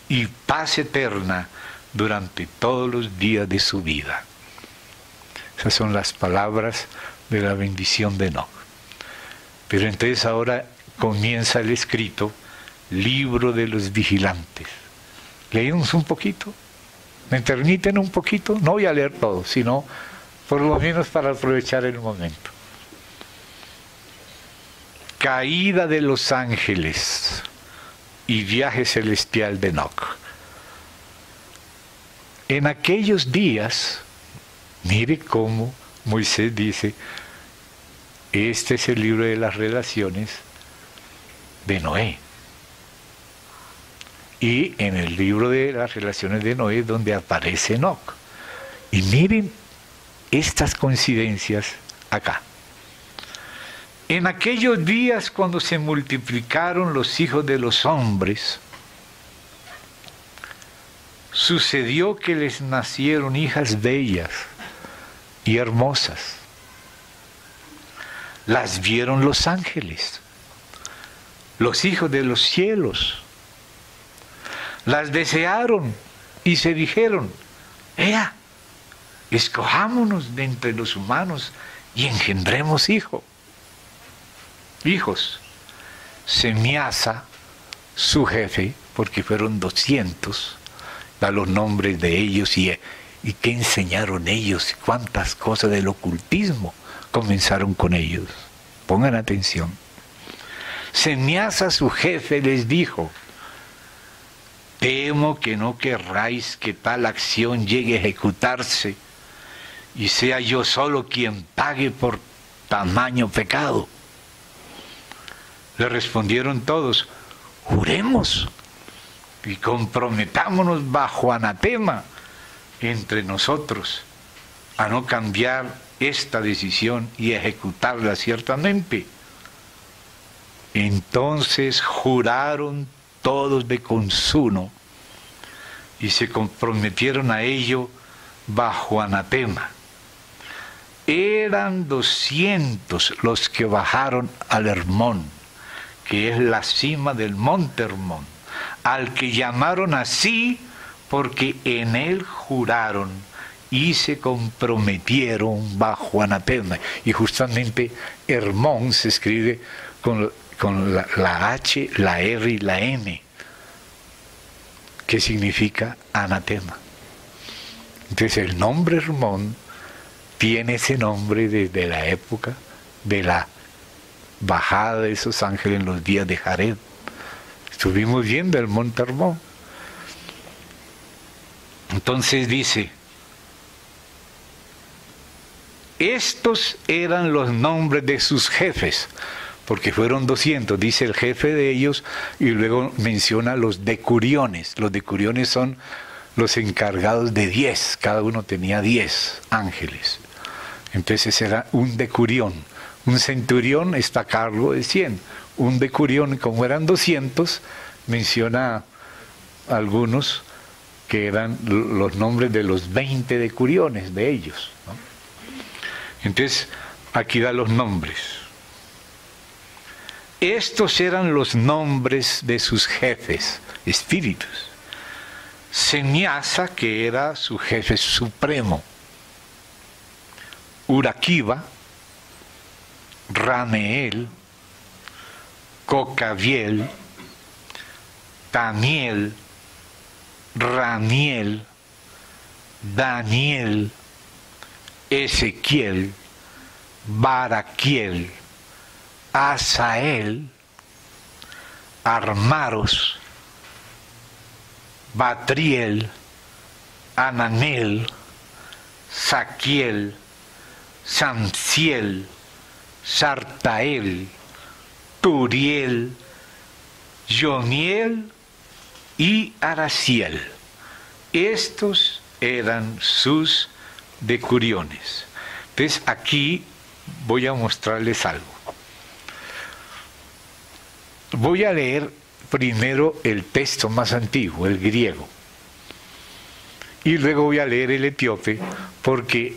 y paz eterna durante todos los días de su vida. Esas son las palabras de la bendición de Enoc. Pero entonces ahora comienza el escrito, libro de los vigilantes. Leemos un poquito, me permiten un poquito, no voy a leer todo, sino por lo menos para aprovechar el momento. Caída de los ángeles y viaje celestial de Enoc. En aquellos días, mire cómo Moisés dice, este es el libro de las relaciones de Noé. Y en el libro de las relaciones de Noé es donde aparece Enoc. Y miren estas coincidencias acá. En aquellos días cuando se multiplicaron los hijos de los hombres, sucedió que les nacieron hijas bellas y hermosas. Las vieron los ángeles, los hijos de los cielos. Las desearon y se dijeron, ¡ea! escojámonos de entre los humanos y engendremos hijos. Semiasa, su jefe, porque fueron 200, da los nombres de ellos y qué enseñaron ellos, cuántas cosas del ocultismo comenzaron con ellos. Pongan atención. Semiasa, su jefe, les dijo: temo que no querráis que tal acción llegue a ejecutarse y sea yo solo quien pague por tamaño pecado. Le respondieron todos: juremos y comprometámonos bajo anatema entre nosotros a no cambiar esta decisión y ejecutarla ciertamente. Entonces juraron todos de consuno y se comprometieron a ello bajo anatema. Eran 200 los que bajaron al Hermón, que es la cima del monte Hermón, al que llamaron así porque en él juraron y se comprometieron bajo anatema. Y justamente Hermón se escribe con la H, la R y la M, que significa anatema. Entonces el nombre Hermón tiene ese nombre desde la época de la bajada de esos ángeles en los días de Jared. Estuvimos viendo el monte Hermón. Entonces dice: estos eran los nombres de sus jefes, porque fueron 200, dice el jefe de ellos, y luego menciona los decuriones. Los decuriones son los encargados de 10, cada uno tenía 10 ángeles. Entonces era un decurión. Un centurión está a cargo de 100. Un decurión, como eran 200, menciona algunos que eran los nombres de los 20 decuriones de ellos, ¿no? Entonces, aquí da los nombres. Estos eran los nombres de sus jefes, espíritus. Semiasa, que era su jefe supremo. Urakiva, Rameel, Cocabiel, Tamiel, Ramiel, Daniel, Ezequiel, Baraquiel, Asael, Armaros, Batriel, Ananel, Saquiel, Samsiel, Sartael, Turiel, Yomiel y Araciel. Estos eran sus decuriones. Entonces aquí voy a mostrarles algo. Voy a leer primero el texto más antiguo, el griego, y luego voy a leer el etíope, porque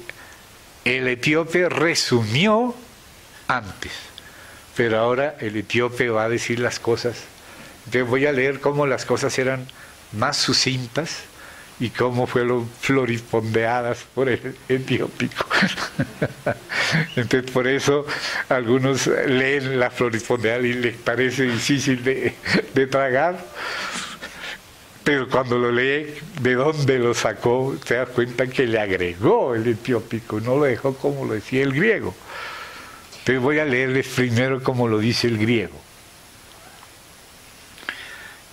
el etíope resumió antes, pero ahora el etíope va a decir las cosas. Entonces voy a leer cómo las cosas eran más sucintas y cómo fueron floripondeadas por el etiópico. Entonces por eso algunos leen la floripondeada y les parece difícil de tragar, pero cuando lo lee de dónde lo sacó, te das cuenta que le agregó el etiópico, no lo dejó como lo decía el griego. Entonces voy a leerles primero como lo dice el griego.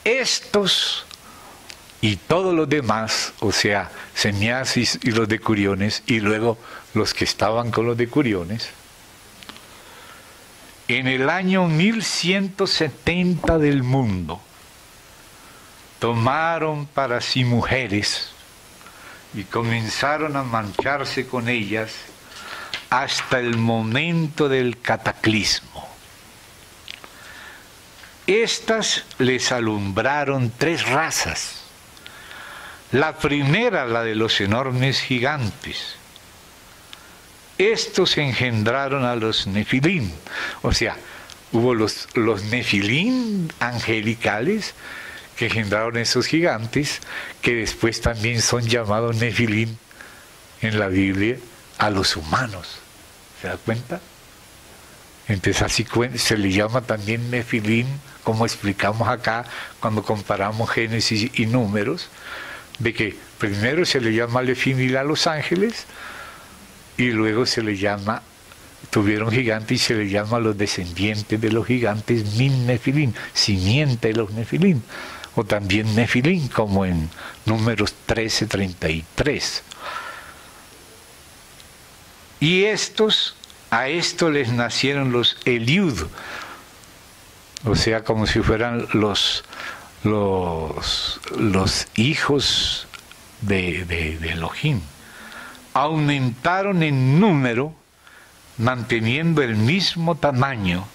Estos y todos los demás, o sea, Semiasis y los decuriones, y luego los que estaban con los decuriones, en el año 1170 del mundo, tomaron para sí mujeres y comenzaron a mancharse con ellas hasta el momento del cataclismo. Estas les alumbraron 3 razas. La primera, la de los enormes gigantes. Estos engendraron a los nefilín. O sea, hubo los nefilín angelicales que engendraron esos gigantes, que después también son llamados nefilín en la Biblia a los humanos. ¿Se da cuenta? Entonces así se le llama también Nefilim, como explicamos acá cuando comparamos Génesis y Números, de que primero se le llama Lefimil a los ángeles y luego se le llama, tuvieron gigantes y se le llama a los descendientes de los gigantes Min Nefilim, simiente de los Nefilim, o también Nefilim, como en Números 13:33. Y a esto les nacieron los Eliud, o sea, como si fueran los hijos de Elohim. Aumentaron en número, manteniendo el mismo tamaño,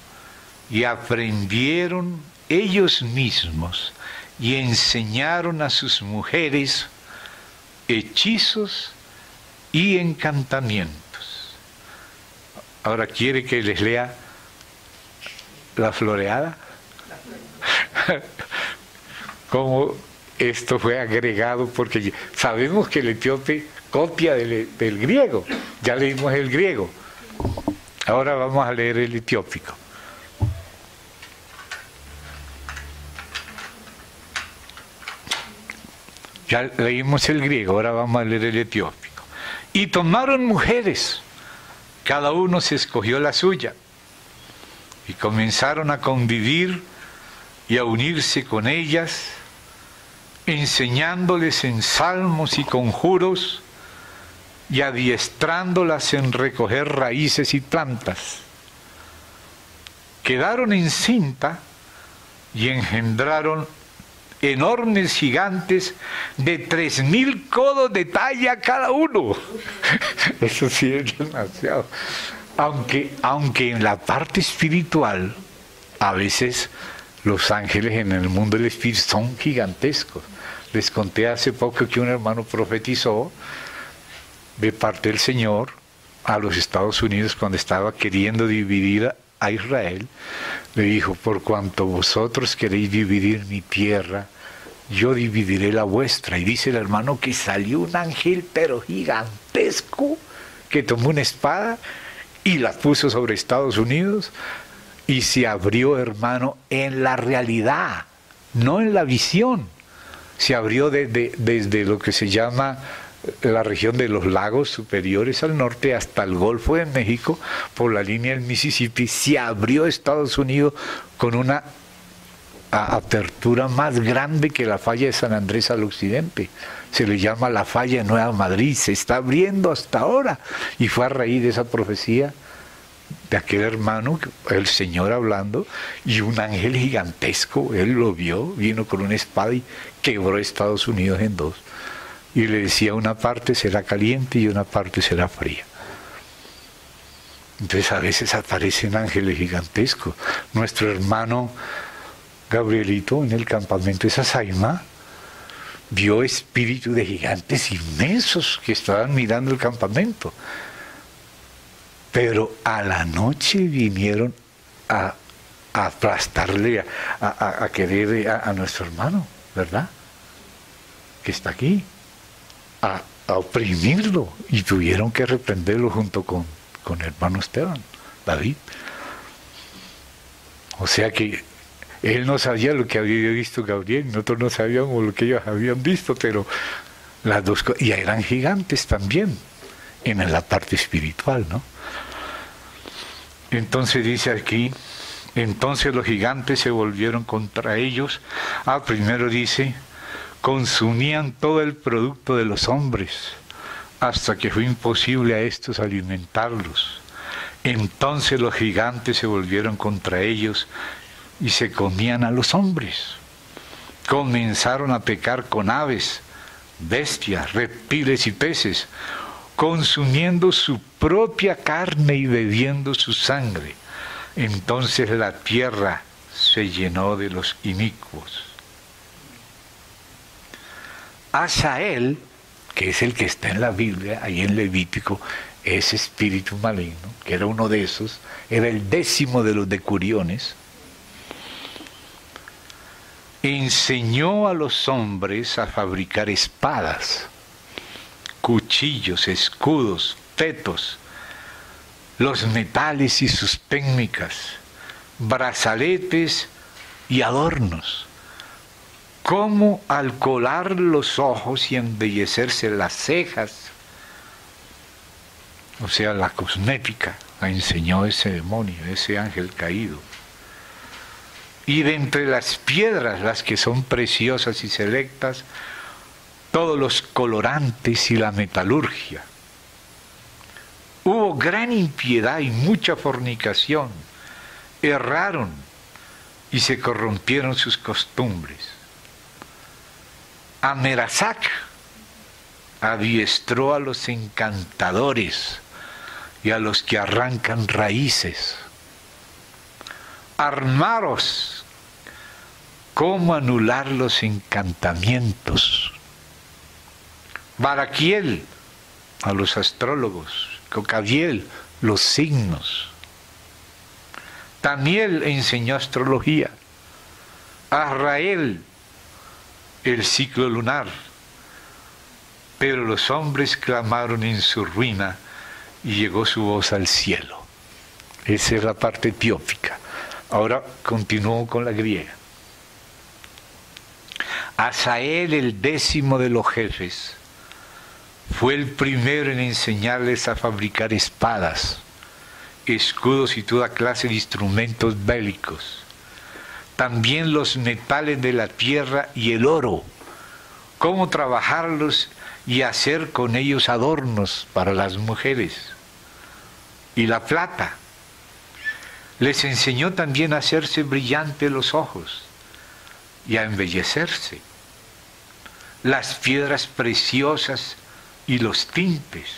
y aprendieron ellos mismos y enseñaron a sus mujeres hechizos y encantamientos. Ahora, ¿quiere que les lea la floreada? Cómo esto fue agregado, porque sabemos que el etíope copia del griego, ya leímos el griego, ahora vamos a leer el etiópico. Ya leímos el griego, ahora vamos a leer el etiópico. Y tomaron mujeres, cada uno se escogió la suya, y comenzaron a convivir y a unirse con ellas, enseñándoles en salmos y conjuros, y adiestrándolas en recoger raíces y plantas. Quedaron encinta y engendraron enormes gigantes de 3000 codos de talla cada uno. Eso sí es demasiado. Aunque en la parte espiritual, a veces los ángeles en el mundo del espíritu son gigantescos. Les conté hace poco que un hermano profetizó de parte del Señor a los Estados Unidos cuando estaba queriendo dividir a Israel. Le dijo: por cuanto vosotros queréis dividir mi tierra, yo dividiré la vuestra. Y dice el hermano que salió un ángel pero gigantesco, que tomó una espada y la puso sobre Estados Unidos, y se abrió, hermano, en la realidad, no en la visión. Se abrió desde lo que se llama la región de los lagos superiores al norte hasta el Golfo de México, por la línea del Mississippi. Se abrió Estados Unidos con una apertura más grande que la falla de San Andrés al occidente. Se le llama la falla de Nueva Madrid. Se está abriendo hasta ahora, y fue a raíz de esa profecía de aquel hermano, el Señor hablando, y un ángel gigantesco, él lo vio, vino con una espada y quebró Estados Unidos en dos. Y le decía: una parte será caliente y una parte será fría. Entonces a veces aparecen ángeles gigantescos. Nuestro hermano Gabrielito en el campamento de Sasaima vio espíritus de gigantes inmensos que estaban mirando el campamento. Pero a la noche vinieron a aplastarle, a querer a nuestro hermano, ¿verdad? Que está aquí. A oprimirlo, y tuvieron que reprenderlo junto con el hermano Esteban, David. O sea que él no sabía lo que había visto Gabriel, nosotros no sabíamos lo que ellos habían visto, pero las dos cosas, y eran gigantes también en la parte espiritual, ¿no? Entonces dice aquí: entonces los gigantes se volvieron contra ellos. Primero dice: consumían todo el producto de los hombres, hasta que fue imposible a estos alimentarlos. Entonces los gigantes se volvieron contra ellos y se comían a los hombres. Comenzaron a pecar con aves, bestias, reptiles y peces, consumiendo su propia carne y bebiendo su sangre. Entonces la tierra se llenó de los inicuos. Asael, que es el que está en la Biblia, ahí en Levítico, ese espíritu maligno, que era uno de esos, era el 10º de los decuriones, enseñó a los hombres a fabricar espadas, cuchillos, escudos, petos, los metales y sus técnicas, brazaletes y adornos. Cómo al colar los ojos y embellecerse las cejas, o sea, la cosmética, la enseñó ese demonio, ese ángel caído. Y de entre las piedras, las que son preciosas y selectas, todos los colorantes y la metalurgia. Hubo gran impiedad y mucha fornicación. Erraron y se corrompieron sus costumbres. Amerasach adiestró a los encantadores y a los que arrancan raíces. Armaros cómo anular los encantamientos. Baraquiel a los astrólogos, Cocabiel los signos. Daniel enseñó astrología. Azrael el ciclo lunar. Pero los hombres clamaron en su ruina y llegó su voz al cielo. Esa es la parte etiópica. Ahora continúo con la griega. Asael, el 10º de los jefes, fue el primero en enseñarles a fabricar espadas, escudos y toda clase de instrumentos bélicos. También los metales de la tierra y el oro, cómo trabajarlos y hacer con ellos adornos para las mujeres. Y la plata. Les enseñó también a hacerse brillantes los ojos y a embellecerse. Las piedras preciosas y los tintes.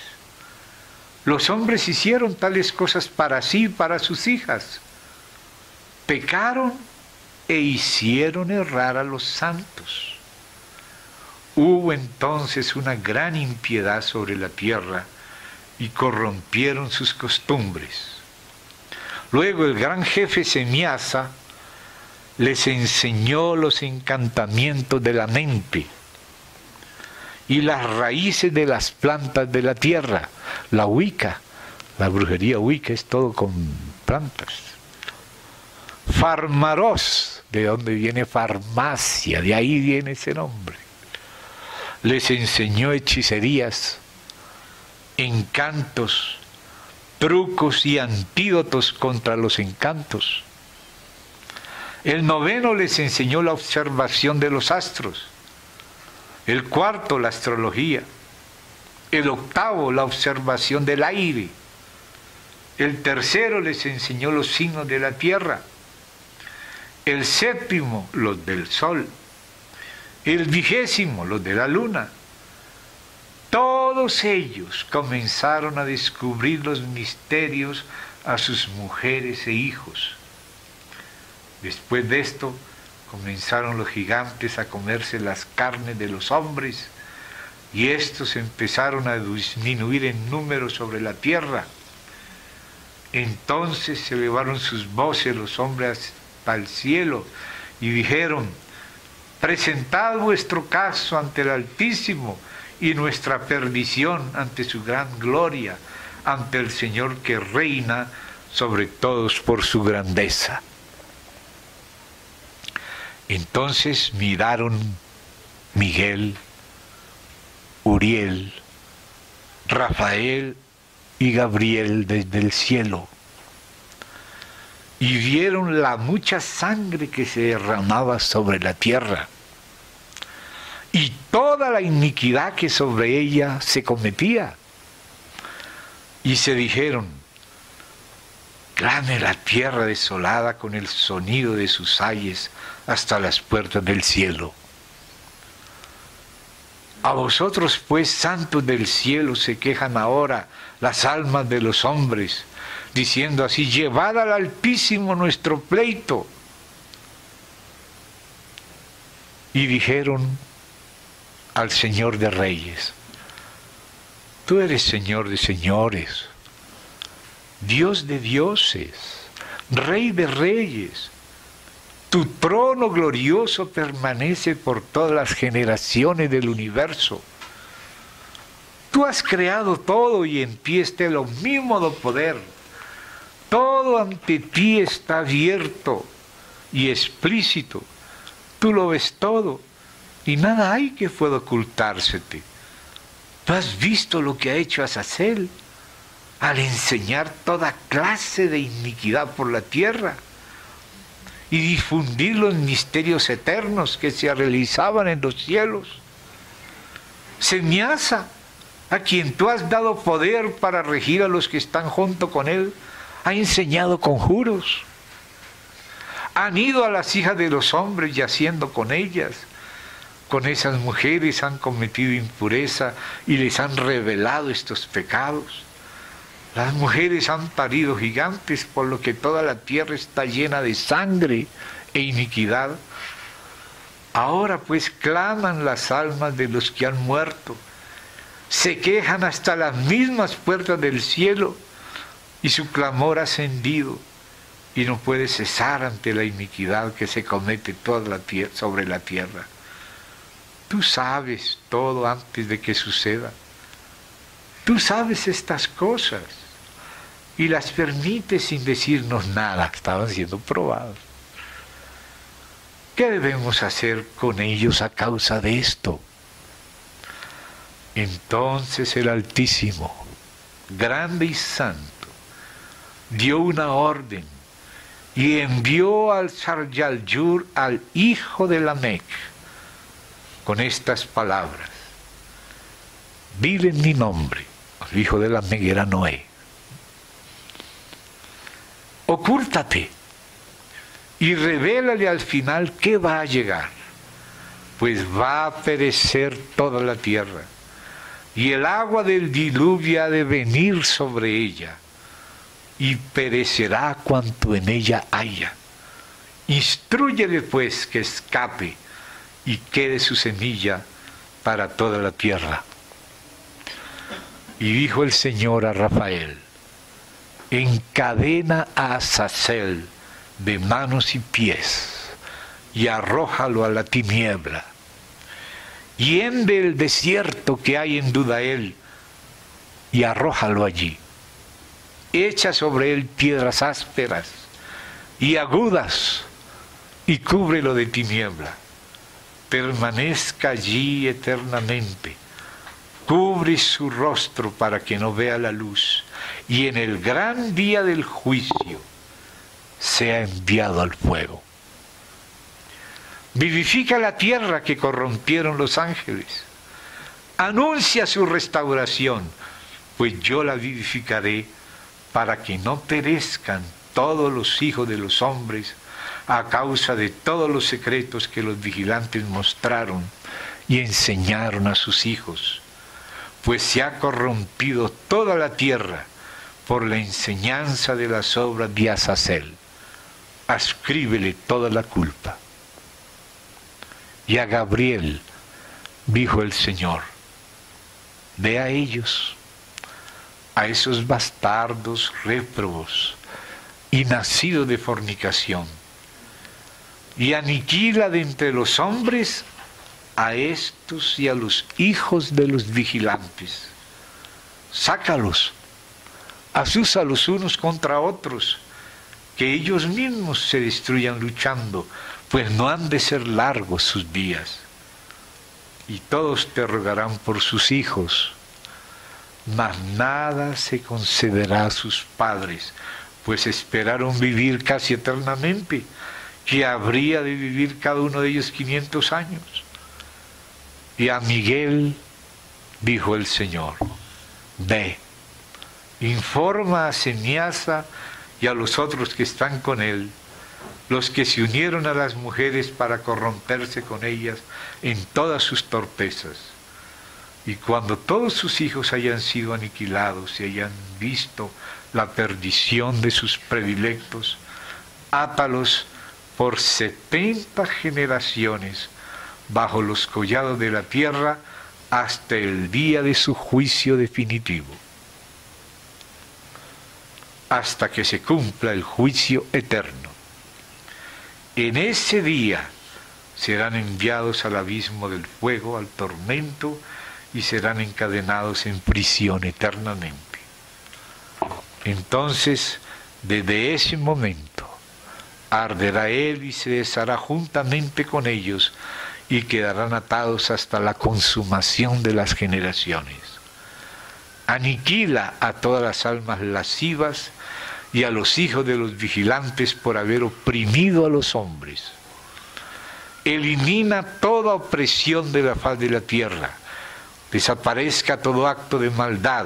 Los hombres hicieron tales cosas para sí y para sus hijas. Pecaron e hicieron errar a los santos. Hubo entonces una gran impiedad sobre la tierra y corrompieron sus costumbres. Luego el gran jefe Semiasa les enseñó los encantamientos de la mente y las raíces de las plantas de la tierra, la Wicca, la brujería Wicca es todo con plantas. Farmaros, de donde viene farmacia, de ahí viene ese nombre. Les enseñó hechicerías, encantos, trucos y antídotos contra los encantos. El 9º les enseñó la observación de los astros. El 4º, la astrología. El 8º, la observación del aire. El 3º les enseñó los signos de la tierra. El 7º, los del sol. El 20º, los de la luna. Todos ellos comenzaron a descubrir los misterios a sus mujeres e hijos. Después de esto, comenzaron los gigantes a comerse las carnes de los hombres, y estos empezaron a disminuir en número sobre la tierra. Entonces se elevaron sus voces los hombres hasta el cielo, y dijeron: presentad vuestro caso ante el Altísimo, y nuestra perdición ante su gran gloria, ante el Señor que reina sobre todos por su grandeza. Entonces miraron Miguel, Uriel, Rafael y Gabriel desde el cielo, y vieron la mucha sangre que se derramaba sobre la tierra, y toda la iniquidad que sobre ella se cometía. Y se dijeron: clame la tierra desolada con el sonido de sus ayes hasta las puertas del cielo. A vosotros pues, santos del cielo, se quejan ahora las almas de los hombres, diciendo así: llevad al Altísimo nuestro pleito. Y dijeron al Señor de Reyes: tú eres Señor de señores, Dios de dioses, Rey de reyes. Tu trono glorioso permanece por todas las generaciones del universo. Tú has creado todo y en ti está lo mismo de poder. Todo ante ti está abierto y explícito. Tú lo ves todo y nada hay que pueda ocultársete. Tú has visto lo que ha hecho Azazel al enseñar toda clase de iniquidad por la tierra y difundir los misterios eternos que se realizaban en los cielos. Semiasa, a quien tú has dado poder para regir a los que están junto con él, ha enseñado conjuros. Han ido a las hijas de los hombres yaciendo con ellas. Con esas mujeres han cometido impureza y les han revelado estos pecados. Las mujeres han parido gigantes, por lo que toda la tierra está llena de sangre e iniquidad. Ahora pues claman las almas de los que han muerto. Se quejan hasta las mismas puertas del cielo y su clamor ha ascendido y no puede cesar ante la iniquidad que se comete toda la tierra, sobre la tierra. Tú sabes todo antes de que suceda. Tú sabes estas cosas y las permites sin decirnos nada. Estaban siendo probados. ¿Qué debemos hacer con ellos a causa de esto? Entonces el Altísimo, grande y santo, dio una orden y envió al Saryal-Yur, al hijo de Lamec, con estas palabras: dile en mi nombre. El hijo de Lamec era Noé. Ocúltate y revélale al final qué va a llegar, pues va a perecer toda la tierra y el agua del diluvio ha de venir sobre ella y perecerá cuanto en ella haya. Instrúyele pues que escape y quede su semilla para toda la tierra. Y dijo el Señor a Rafael: encadena a Azazel de manos y pies y arrójalo a la tiniebla. Hiende el desierto que hay en Dudael y arrójalo allí. Echa sobre él piedras ásperas y agudas y cúbrelo de tiniebla. Permanezca allí eternamente. Cubre su rostro para que no vea la luz y en el gran día del juicio sea enviado al fuego. Vivifica la tierra que corrompieron los ángeles. Anuncia su restauración, pues yo la vivificaré para que no perezcan todos los hijos de los hombres a causa de todos los secretos que los vigilantes mostraron y enseñaron a sus hijos, pues se ha corrompido toda la tierra por la enseñanza de las obras de Azazel. Ascríbele toda la culpa. Y a Gabriel dijo el Señor: ve a ellos, a esos bastardos réprobos y nacidos de fornicación, y aniquila de entre los hombres a estos y a los hijos de los vigilantes. Sácalos, azúzalos unos contra otros, que ellos mismos se destruyan luchando, pues no han de ser largos sus días. Y todos te rogarán por sus hijos, mas nada se concederá a sus padres, pues esperaron vivir casi eternamente, que habría de vivir cada uno de ellos 500 años. Y a Miguel dijo el Señor: ve, informa a Semiasa y a los otros que están con él, los que se unieron a las mujeres para corromperse con ellas en todas sus torpezas. Y cuando todos sus hijos hayan sido aniquilados y hayan visto la perdición de sus predilectos, átalos por 70 generaciones bajo los collados de la tierra hasta el día de su juicio definitivo, hasta que se cumpla el juicio eterno. En ese día serán enviados al abismo del fuego, al tormento y serán encadenados en prisión eternamente. Entonces, desde ese momento, arderá él y se deshará juntamente con ellos y quedarán atados hasta la consumación de las generaciones. Aniquila a todas las almas lascivas y a los hijos de los vigilantes por haber oprimido a los hombres. Elimina toda opresión de la faz de la tierra. Desaparezca todo acto de maldad.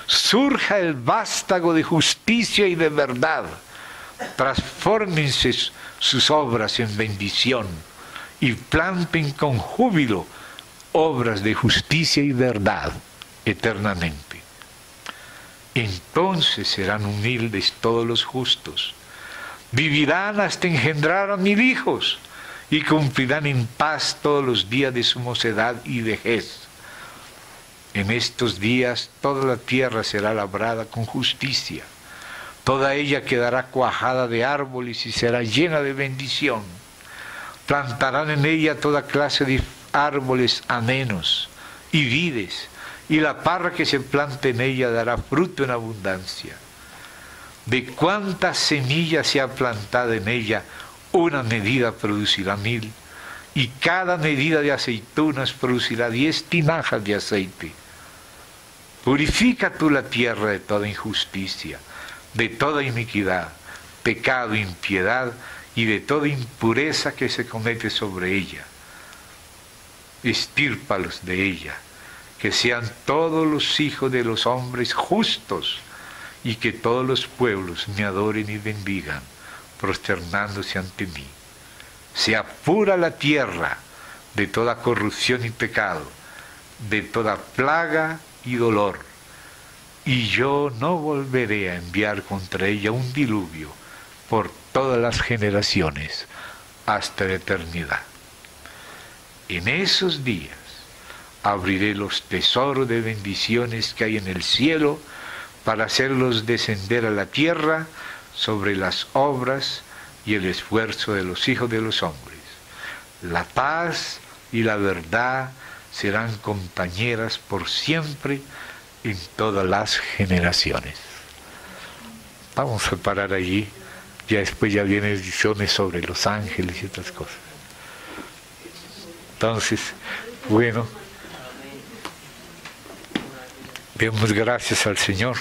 Surja el vástago de justicia y de verdad. Transfórmense sus obras en bendición y planten con júbilo obras de justicia y verdad eternamente. Entonces serán humildes todos los justos, vivirán hasta engendrar a 1000 hijos y cumplirán en paz todos los días de su mocedad y vejez. En estos días toda la tierra será labrada con justicia, toda ella quedará cuajada de árboles y será llena de bendición. Plantarán en ella toda clase de árboles amenos y vides, y la parra que se plante en ella dará fruto en abundancia. De cuántas semillas se ha plantado en ella, una medida producirá 1000, y cada medida de aceitunas producirá 10 tinajas de aceite. Purifica tú la tierra de toda injusticia, de toda iniquidad, pecado, impiedad y de toda impureza que se comete sobre ella. Estírpalos de ella, que sean todos los hijos de los hombres justos, y que todos los pueblos me adoren y bendigan, prosternándose ante mí. Sea pura la tierra de toda corrupción y pecado, de toda plaga y dolor, y yo no volveré a enviar contra ella un diluvio por todas las generaciones hasta la eternidad. En esos días abriré los tesoros de bendiciones que hay en el cielo para hacerlos descender a la tierra sobre las obras y el esfuerzo de los hijos de los hombres. La paz y la verdad serán compañeras por siempre en todas las generaciones. Vamos a parar allí, ya después ya vienen visiones sobre los ángeles y otras cosas. Entonces, bueno, demos gracias al Señor.